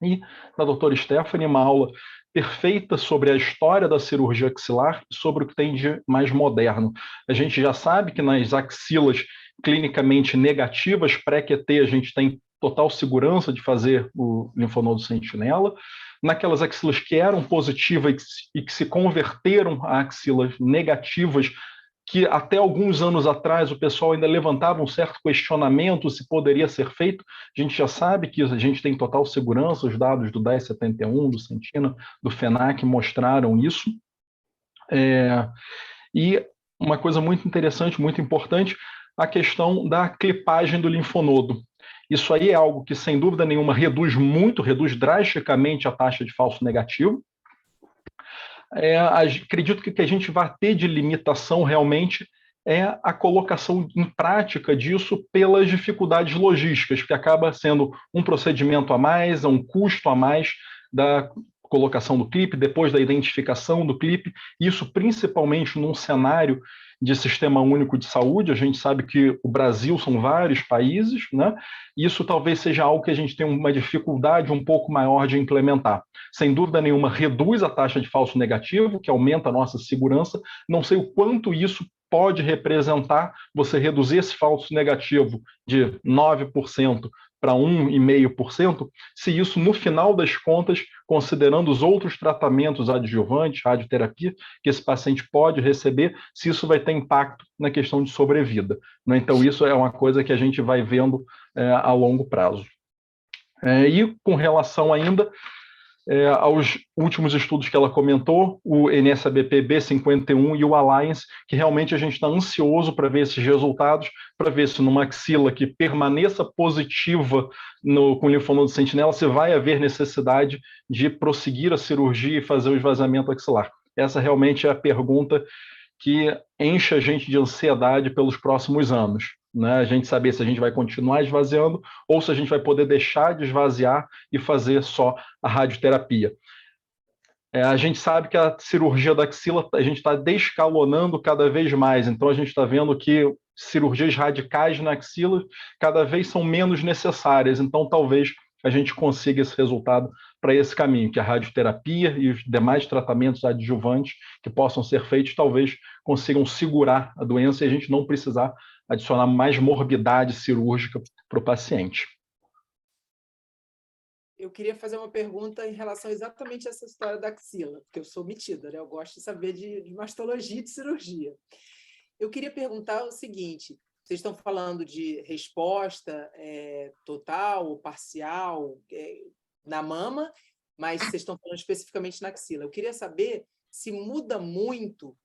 E da doutora Stephanie, uma aula perfeita sobre a história da cirurgia axilar e sobre o que tem de mais moderno. A gente já sabe que nas axilas clinicamente negativas, pré-QT, a gente tem total segurança de fazer o linfonodo sentinela. Naquelas axilas que eram positivas e que se converteram a axilas negativas, que até alguns anos atrás o pessoal ainda levantava um certo questionamento se poderia ser feito, a gente já sabe que a gente tem total segurança, os dados do 1071, do Sentina, do FENAC mostraram isso. E uma coisa muito interessante, muito importante, a questão da clipagem do linfonodo. Isso aí é algo que, sem dúvida nenhuma, reduz drasticamente a taxa de falso negativo. Acredito que o que a gente vai ter de limitação realmente é a colocação em prática disso pelas dificuldades logísticas, que acaba sendo um procedimento a mais, um custo a mais da colocação do clipe, depois da identificação do clipe, isso principalmente num cenário de sistema único de saúde. A gente sabe que o Brasil são vários países, né? Isso talvez seja algo que a gente tem uma dificuldade um pouco maior de implementar. Sem dúvida nenhuma, reduz a taxa de falso negativo, que aumenta a nossa segurança. Não sei o quanto isso pode representar você reduzir esse falso negativo de 9% para 1,5%, se isso, no final das contas, considerando os outros tratamentos adjuvantes, radioterapia, que esse paciente pode receber, se isso vai ter impacto na questão de sobrevida. Então, isso é uma coisa que a gente vai vendo a longo prazo. E com relação ainda aos últimos estudos que ela comentou, o NSABP B51 e o Alliance, que realmente a gente está ansioso para ver esses resultados, para ver se numa axila que permaneça positiva com linfonodo sentinela, se vai haver necessidade de prosseguir a cirurgia e fazer o esvaziamento axilar. Essa realmente é a pergunta que enche a gente de ansiedade pelos próximos anos. Né? A gente saber se a gente vai continuar esvaziando ou se a gente vai poder deixar de esvaziar e fazer só a radioterapia. A gente sabe que a cirurgia da axila, a gente está descalonando cada vez mais, então a gente está vendo que cirurgias radicais na axila cada vez são menos necessárias, então talvez a gente consiga esse resultado para esse caminho, que a radioterapia e os demais tratamentos adjuvantes que possam ser feitos talvez consigam segurar a doença e a gente não precisar adicionar mais morbidade cirúrgica para o paciente. Eu queria fazer uma pergunta em relação exatamente a essa história da axila, porque eu sou metida, né? Eu gosto de saber de mastologia e de cirurgia. Eu queria perguntar o seguinte: vocês estão falando de resposta total ou parcial na mama, mas vocês estão falando especificamente na axila. Eu queria saber se muda muito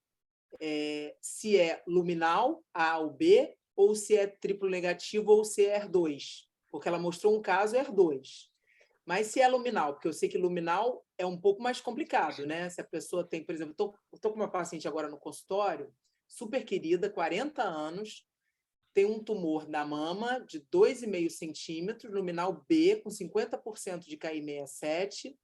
se é luminal, A ou B, ou se é triplo negativo ou se é HER2, porque ela mostrou um caso HER2. Mas se é luminal, porque eu sei que luminal é um pouco mais complicado, né? Se a pessoa tem, por exemplo, estou com uma paciente agora no consultório, super querida, 40 anos, tem um tumor na mama de 2,5 centímetros, luminal B, com 50% de Ki67.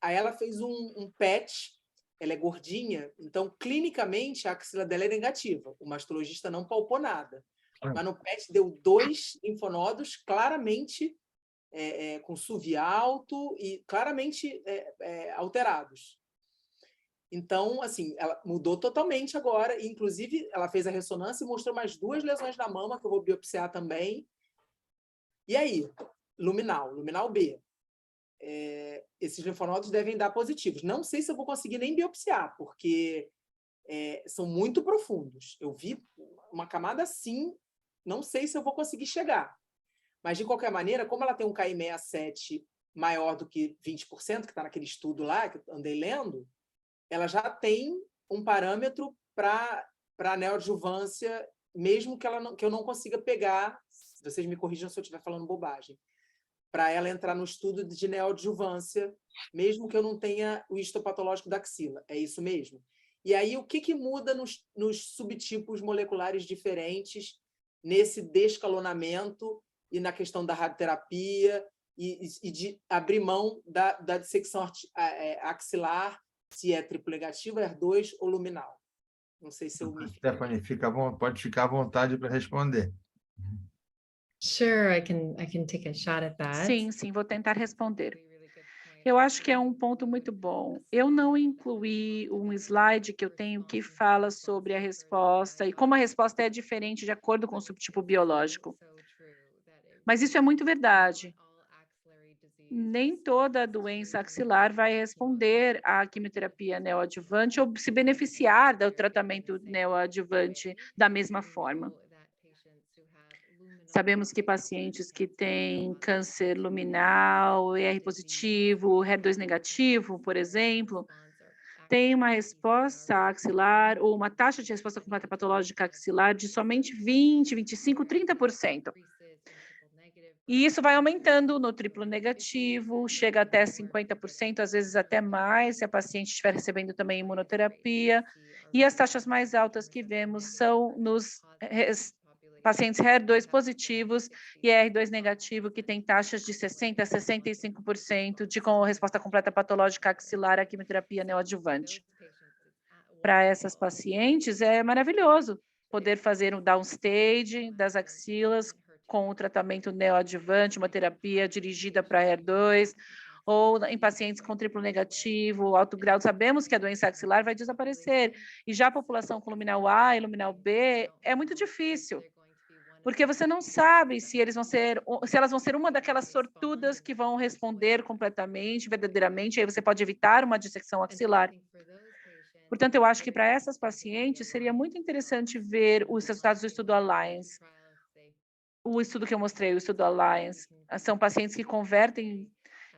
Aí ela fez um PET, ela é gordinha, então, clinicamente, a axila dela é negativa. O mastologista não palpou nada. Mas no PET deu 2 linfonodos claramente com SUV alto e claramente alterados. Então, assim, ela mudou totalmente agora, e, inclusive, ela fez a ressonância e mostrou mais 2 lesões na mama, que eu vou biopsiar também. E aí? Luminal B. Esses linfonodos devem dar positivos. Não sei se eu vou conseguir nem biopsiar, porque são muito profundos. Eu vi uma camada assim, não sei se eu vou conseguir chegar. Mas, de qualquer maneira, como ela tem um Ki67 maior do que 20%, que está naquele estudo lá, que eu andei lendo, ela já tem um parâmetro para a neoadjuvância, mesmo que eu não consiga pegar, vocês me corrijam se eu estiver falando bobagem, para ela entrar no estudo de neoadjuvância, mesmo que eu não tenha o histopatológico da axila. É isso mesmo? E aí, o que muda nos subtipos moleculares diferentes, nesse descalonamento e na questão da radioterapia e de abrir mão da dissecção axilar, se é triplo negativo, HER2 ou luminal? Não sei se eu me... Stephanie, pode ficar à vontade para responder. Sure, I can take a shot at that. Sim, vou tentar responder. Eu acho que é um ponto muito bom. Eu não incluí um slide que eu tenho que fala sobre a resposta e como a resposta é diferente de acordo com o subtipo biológico. Mas isso é muito verdade. Nem toda doença axilar vai responder à quimioterapia neoadjuvante ou se beneficiar do tratamento neoadjuvante da mesma forma. Sabemos que pacientes que têm câncer luminal, ER positivo, HER2 negativo, por exemplo, têm uma resposta axilar ou uma taxa de resposta completa patológica axilar de somente 20, 25, 30%. E isso vai aumentando no triplo negativo, chega até 50%, às vezes até mais, se a paciente estiver recebendo também imunoterapia. E as taxas mais altas que vemos são nos pacientes HER2 positivos e HER2 negativo, que tem taxas de 60% a 65% de com resposta completa patológica axilar à quimioterapia neoadjuvante. Para essas pacientes, é maravilhoso poder fazer um downstage das axilas com o tratamento neoadjuvante, uma terapia dirigida para HER2, ou em pacientes com triplo negativo, alto grau. Sabemos que a doença axilar vai desaparecer, e já a população com luminal A e luminal B é muito difícil, porque você não sabe se elas vão ser uma daquelas sortudas que vão responder completamente, verdadeiramente, aí você pode evitar uma dissecção axilar. Portanto, eu acho que para essas pacientes seria muito interessante ver os resultados do estudo Alliance. O estudo que eu mostrei, o estudo Alliance, são pacientes que convertem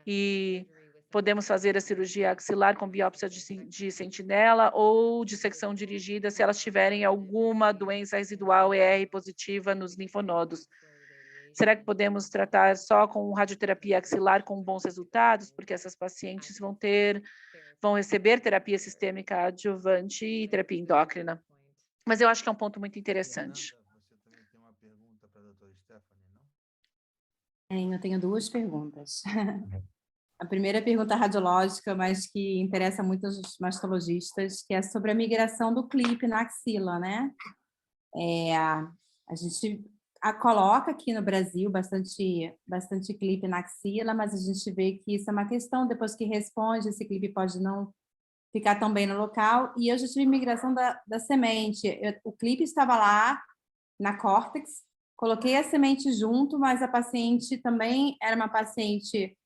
e podemos fazer a cirurgia axilar com biópsia de sentinela ou dissecção dirigida se elas tiverem alguma doença residual ER positiva nos linfonodos. Será que podemos tratar só com radioterapia axilar com bons resultados? Porque essas pacientes vão receber terapia sistêmica adjuvante e terapia endócrina. Mas eu acho que é um ponto muito interessante. Você também tem uma pergunta para a doutora Stephanie, não? Eu tenho duas perguntas. A primeira pergunta radiológica, mas que interessa muito aos mastologistas, que é sobre a migração do clipe na axila, né? A gente coloca aqui no Brasil bastante clipe na axila, mas a gente vê que isso é uma questão, depois que responde, esse clipe pode não ficar tão bem no local, e eu já tive migração da semente. O clipe estava lá na córtex, coloquei a semente junto, mas a paciente também era uma paciente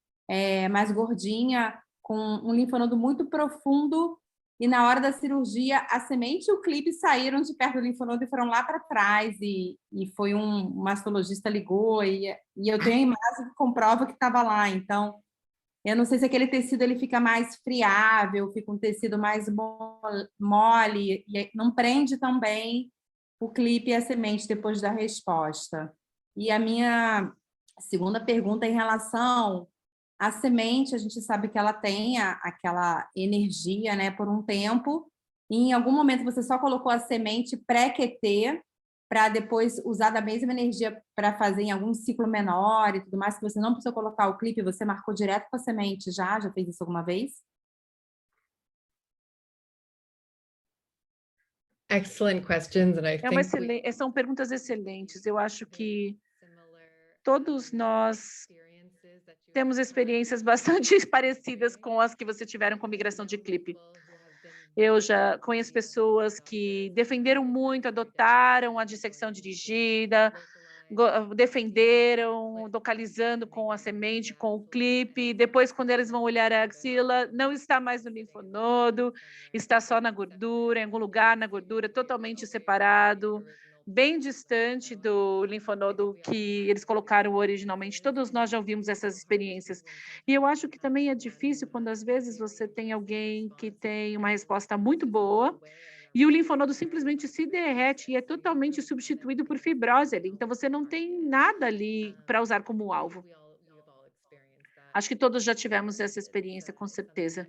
mais gordinha, com um linfonodo muito profundo, e na hora da cirurgia, a semente e o clipe saíram de perto do linfonodo e foram lá para trás, e foi um mastologista ligou, e eu tenho a imagem que comprova que estava lá. Então, eu não sei se aquele tecido ele fica mais friável, fica um tecido mais mole, e não prende tão bem o clipe e a semente depois da resposta. E a minha segunda pergunta é em relação à semente. A gente sabe que ela tem aquela energia, né, por um tempo, e em algum momento você só colocou a semente pré-QT para depois usar da mesma energia para fazer em algum ciclo menor e tudo mais, que você não precisou colocar o clipe, você marcou direto com a semente já fez isso alguma vez? Excellent questions, and I think são perguntas excelentes. Eu acho que todos nós temos experiências bastante parecidas com as que você tiveram com migração de clipe. Eu já conheço pessoas que defenderam muito, adotaram a dissecção dirigida, defenderam, localizando com a semente, com o clipe. Depois, quando eles vão olhar a axila, não está mais no linfonodo, está só na gordura, em algum lugar na gordura, totalmente separado, bem distante do linfonodo que eles colocaram originalmente. Todos nós já ouvimos essas experiências. E eu acho que também é difícil quando, às vezes, você tem alguém que tem uma resposta muito boa E o linfonodo simplesmente se derrete e é totalmente substituído por fibrose ali. Então, você não tem nada ali para usar como alvo. Acho que todos já tivemos essa experiência, com certeza.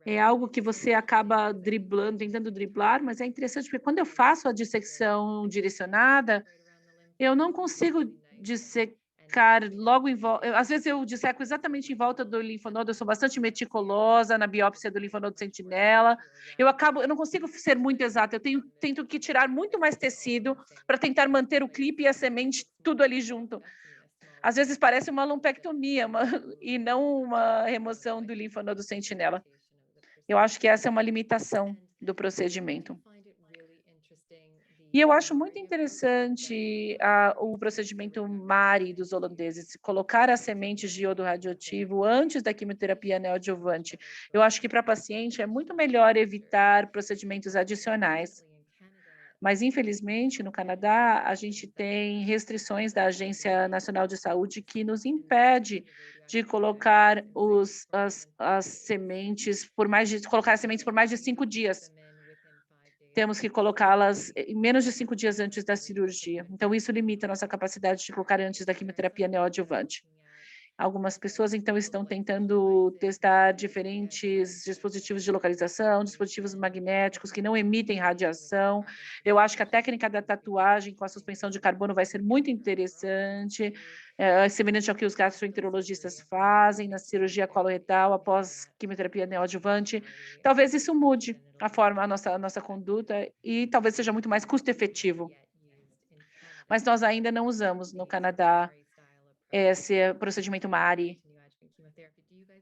É algo que você acaba driblando, tentando driblar, mas é interessante porque quando eu faço a dissecção direcionada, eu não consigo dissecar logo em volta. Às vezes eu disseco exatamente em volta do linfonodo, eu sou bastante meticulosa na biópsia do linfonodo sentinela. Eu não consigo ser muito exata, eu tento que tirar muito mais tecido para tentar manter o clipe e a semente tudo ali junto. Às vezes parece uma lumpectomia e não uma remoção do linfonodo sentinela. Eu acho que essa é uma limitação do procedimento. E eu acho muito interessante o procedimento MARI dos holandeses, colocar as sementes de iodo radioativo antes da quimioterapia neoadjuvante. Eu acho que para paciente é muito melhor evitar procedimentos adicionais. Mas, infelizmente, no Canadá, a gente tem restrições da Agência Nacional de Saúde que nos impede de colocar as sementes colocar as sementes por mais de 5 dias. Temos que colocá-las em menos de 5 dias antes da cirurgia. Então, isso limita a nossa capacidade de colocar antes da quimioterapia neoadjuvante. Algumas pessoas, então, estão tentando testar diferentes dispositivos de localização, dispositivos magnéticos que não emitem radiação. Eu acho que a técnica da tatuagem com a suspensão de carbono vai ser muito interessante, semelhante ao que os gastroenterologistas fazem na cirurgia coloretal após quimioterapia neoadjuvante. Talvez isso mude a nossa conduta e talvez seja muito mais custo-efetivo. Mas nós ainda não usamos no Canadá esse procedimento MARI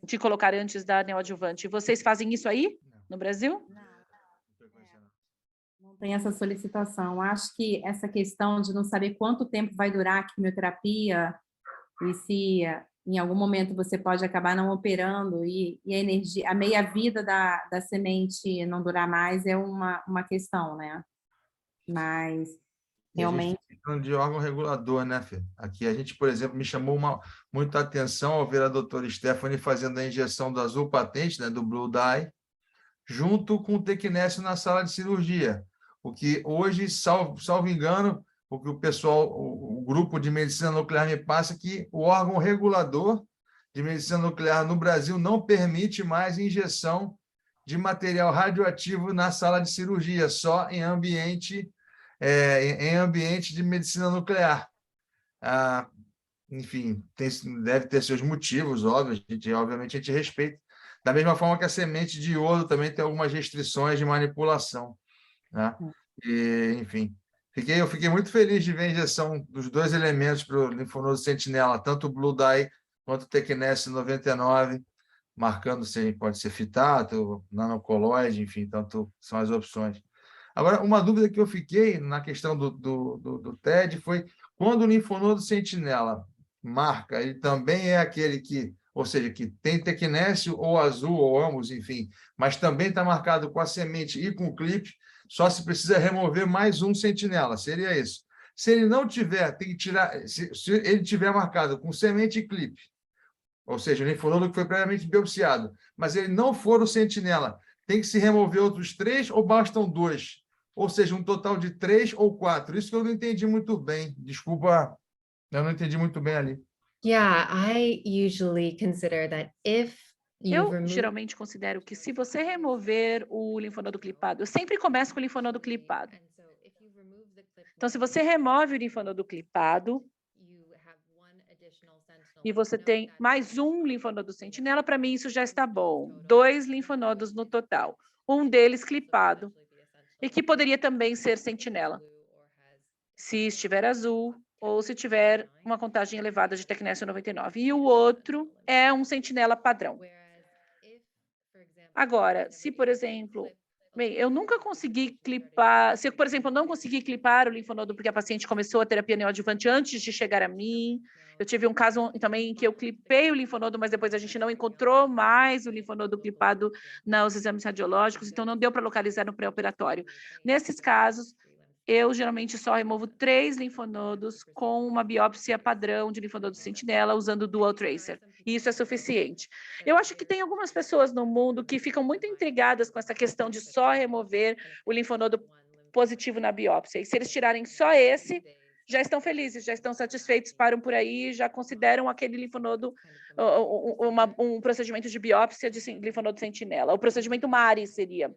de colocar antes da neoadjuvante. Vocês fazem isso aí no Brasil? Não tem essa solicitação. Acho que essa questão de não saber quanto tempo vai durar a quimioterapia e se em algum momento você pode acabar não operando e a energia, a meia-vida da semente não durar mais é uma questão, né? Mas realmente. Falando de órgão regulador, né, Fê? Aqui a gente, por exemplo, me chamou muita atenção ao ver a doutora Stephanie fazendo a injeção do azul patente, né, do Blue Dye, junto com o tecnésio na sala de cirurgia. O que hoje, salvo engano, o que o grupo de medicina nuclear me passa é que o órgão regulador de medicina nuclear no Brasil não permite mais injeção de material radioativo na sala de cirurgia, só em ambiente de medicina nuclear. Enfim, deve ter seus motivos, óbvio, obviamente a gente respeita. Da mesma forma que a semente de iodo também tem algumas restrições de manipulação, né? E, enfim, eu fiquei muito feliz de ver a injeção dos 2 elementos para o linfonodo sentinela, tanto o Blue Dye quanto o Tecnesse 99, marcando se pode ser fitato, nanocoloide, enfim, tanto são as opções. Agora, uma dúvida que eu fiquei na questão do TED foi quando o linfonodo sentinela marca, ele também é aquele que, ou seja, que tem tecnésio ou azul, ou ambos, enfim, mas também está marcado com a semente e com o clipe, só se precisa remover mais um sentinela, seria isso. Se ele não tiver, tem que tirar, se ele tiver marcado com semente e clipe, ou seja, o linfonodo que foi previamente biopsiado, mas ele não for o sentinela, tem que se remover outros 3 ou bastam 2? Ou seja, um total de 3 ou 4. Isso que eu não entendi muito bem. Desculpa, eu não entendi muito bem ali. Yeah, I usually consider that if Eu geralmente considero que se você remover o linfonodo clipado, eu sempre começo com o linfonodo clipado. Então, se você remove o linfonodo clipado e você tem mais um linfonodo sentinela, para mim isso já está bom. 2 linfonodos no total. Um deles clipado. E que poderia também ser sentinela, se estiver azul ou se tiver uma contagem elevada de tecnésio 99. E o outro é um sentinela padrão. Agora, se, por exemplo, eu nunca consegui clipar, se, por exemplo, eu não consegui clipar o linfonodo porque a paciente começou a terapia neoadjuvante antes de chegar a mim, eu tive um caso também em que eu clipei o linfonodo, mas depois a gente não encontrou mais o linfonodo clipado nos exames radiológicos, então não deu para localizar no pré-operatório. Nesses casos, eu geralmente só removo 3 linfonodos com uma biópsia padrão de linfonodo sentinela usando o dual tracer. E isso é suficiente. Eu acho que tem algumas pessoas no mundo que ficam muito intrigadas com essa questão de só remover o linfonodo positivo na biópsia. E se eles tirarem só esse, já estão felizes, já estão satisfeitos, param por aí, já consideram aquele linfonodo um procedimento de biópsia de linfonodo sentinela. O procedimento MARI seria.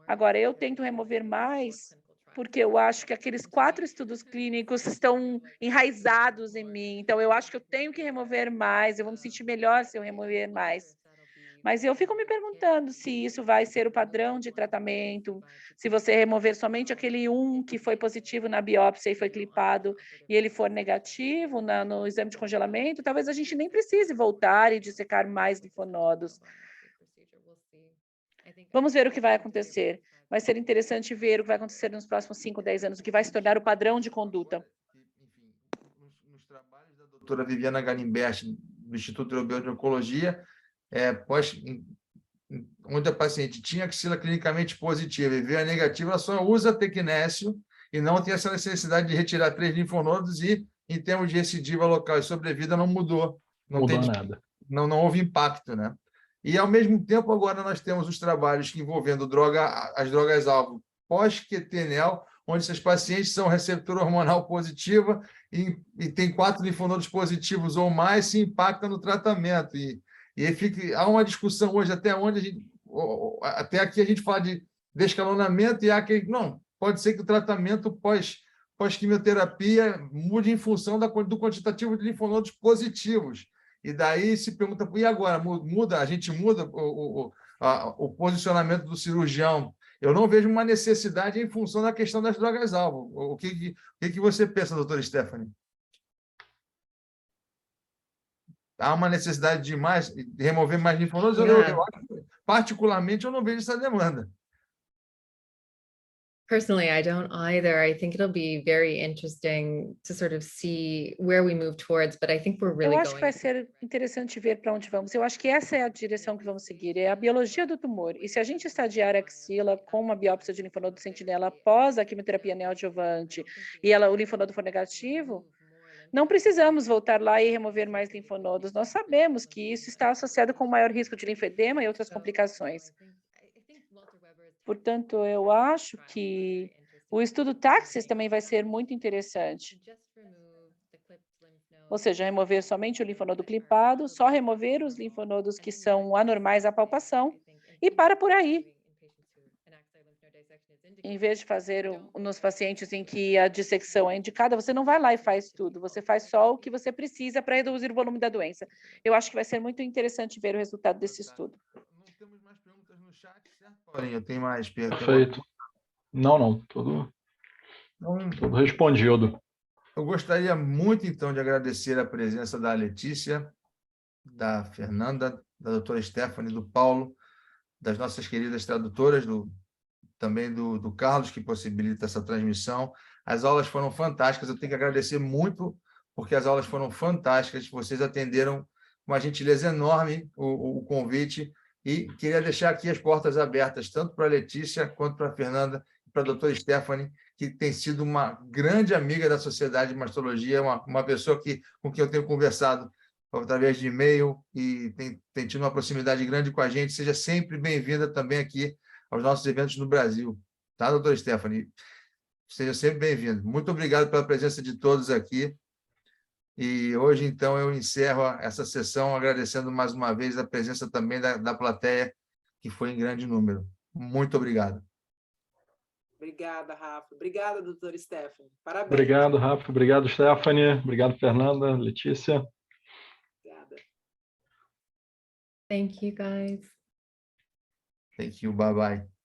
Agora, eu tento remover mais porque eu acho que aqueles 4 estudos clínicos estão enraizados em mim. Então, eu acho que eu tenho que remover mais, eu vou me sentir melhor se eu remover mais. Mas eu fico me perguntando se isso vai ser o padrão de tratamento, se você remover somente aquele que foi positivo na biópsia e foi clipado, e ele for negativo no exame de congelamento, talvez a gente nem precise voltar e dissecar mais linfonodos. Vamos ver o que vai acontecer. Vai ser interessante ver o que vai acontecer nos próximos 5, 10 anos, o que vai se tornar o padrão de conduta. Enfim, nos trabalhos da doutora Viviana Galimbert, do Instituto Europeu de Oncologia, onde a paciente tinha axila clinicamente positiva e veio a negativa, ela só usa tecnésio e não tem essa necessidade de retirar 3 linfonodos e, em termos de recidiva local e sobrevida, não mudou. Não mudou nada. Não houve impacto, né? E, ao mesmo tempo, agora nós temos os trabalhos envolvendo as drogas-alvo pós-quetenel, onde esses pacientes são receptor hormonal positiva e tem 4 linfonodos positivos ou mais, se impacta no tratamento. Há uma discussão hoje até onde até aqui a gente fala de descalonamento e há aquele... Não, pode ser que o tratamento pós-quimioterapia mude em função do quantitativo de linfonodos positivos. E daí se pergunta, e agora? A gente muda o posicionamento do cirurgião? Eu não vejo uma necessidade em função da questão das drogas-alvo. O que você pensa, doutora Stephanie? Há uma necessidade de remover mais linfonodos? Particularmente, eu não vejo essa demanda. Personally, I don't either. I think it'll be very interesting to sort of see where we move towards, but I think we're really Eu acho que vai going. ser interessante ver para onde vamos. Eu acho que essa é a direção que vamos seguir, é a biologia do tumor. E se a gente estadiar a axila com uma biópsia de linfonodo sentinela após a quimioterapia neoadjuvante e o linfonodo for negativo, não precisamos voltar lá e remover mais linfonodos. Nós sabemos que isso está associado com maior risco de linfedema e outras complicações. Portanto, eu acho que o estudo TAXIS também vai ser muito interessante. Ou seja, remover somente o linfonodo clipado, só remover os linfonodos que são anormais à palpação e para por aí. Em vez de fazer nos pacientes em que a dissecção é indicada, você não vai lá e faz tudo, você faz só o que você precisa para reduzir o volume da doença. Eu acho que vai ser muito interessante ver o resultado desse estudo. Não temos mais perguntas no chat, certo, Paulinho? Tem mais perguntas? Perfeito. Não. Tudo respondido. Eu gostaria muito, então, de agradecer a presença da Letícia, da Fernanda, da doutora Stephanie, do Paulo, das nossas queridas tradutoras, também do Carlos, que possibilita essa transmissão. As aulas foram fantásticas, eu tenho que agradecer muito, porque as aulas foram fantásticas, vocês atenderam com uma gentileza enorme o convite, e queria deixar aqui as portas abertas, tanto para a Letícia, quanto para a Fernanda, e para a doutora Stephanie, que tem sido uma grande amiga da Sociedade de Mastologia, uma pessoa com quem eu tenho conversado através de e-mail e tem tido uma proximidade grande com a gente. Seja sempre bem-vinda também aqui aos nossos eventos no Brasil. Tá, doutora Stephanie? Seja sempre bem-vindo. Muito obrigado pela presença de todos aqui. E hoje, então, eu encerro essa sessão agradecendo mais uma vez a presença também da plateia, que foi em grande número. Muito obrigado. Obrigada, Rafa. Obrigada, doutora Stephanie. Parabéns. Obrigado, Rafa. Obrigado, Stephanie. Obrigado, Fernanda, Letícia. Obrigada. Thank you, guys. Thank you. Bye-bye.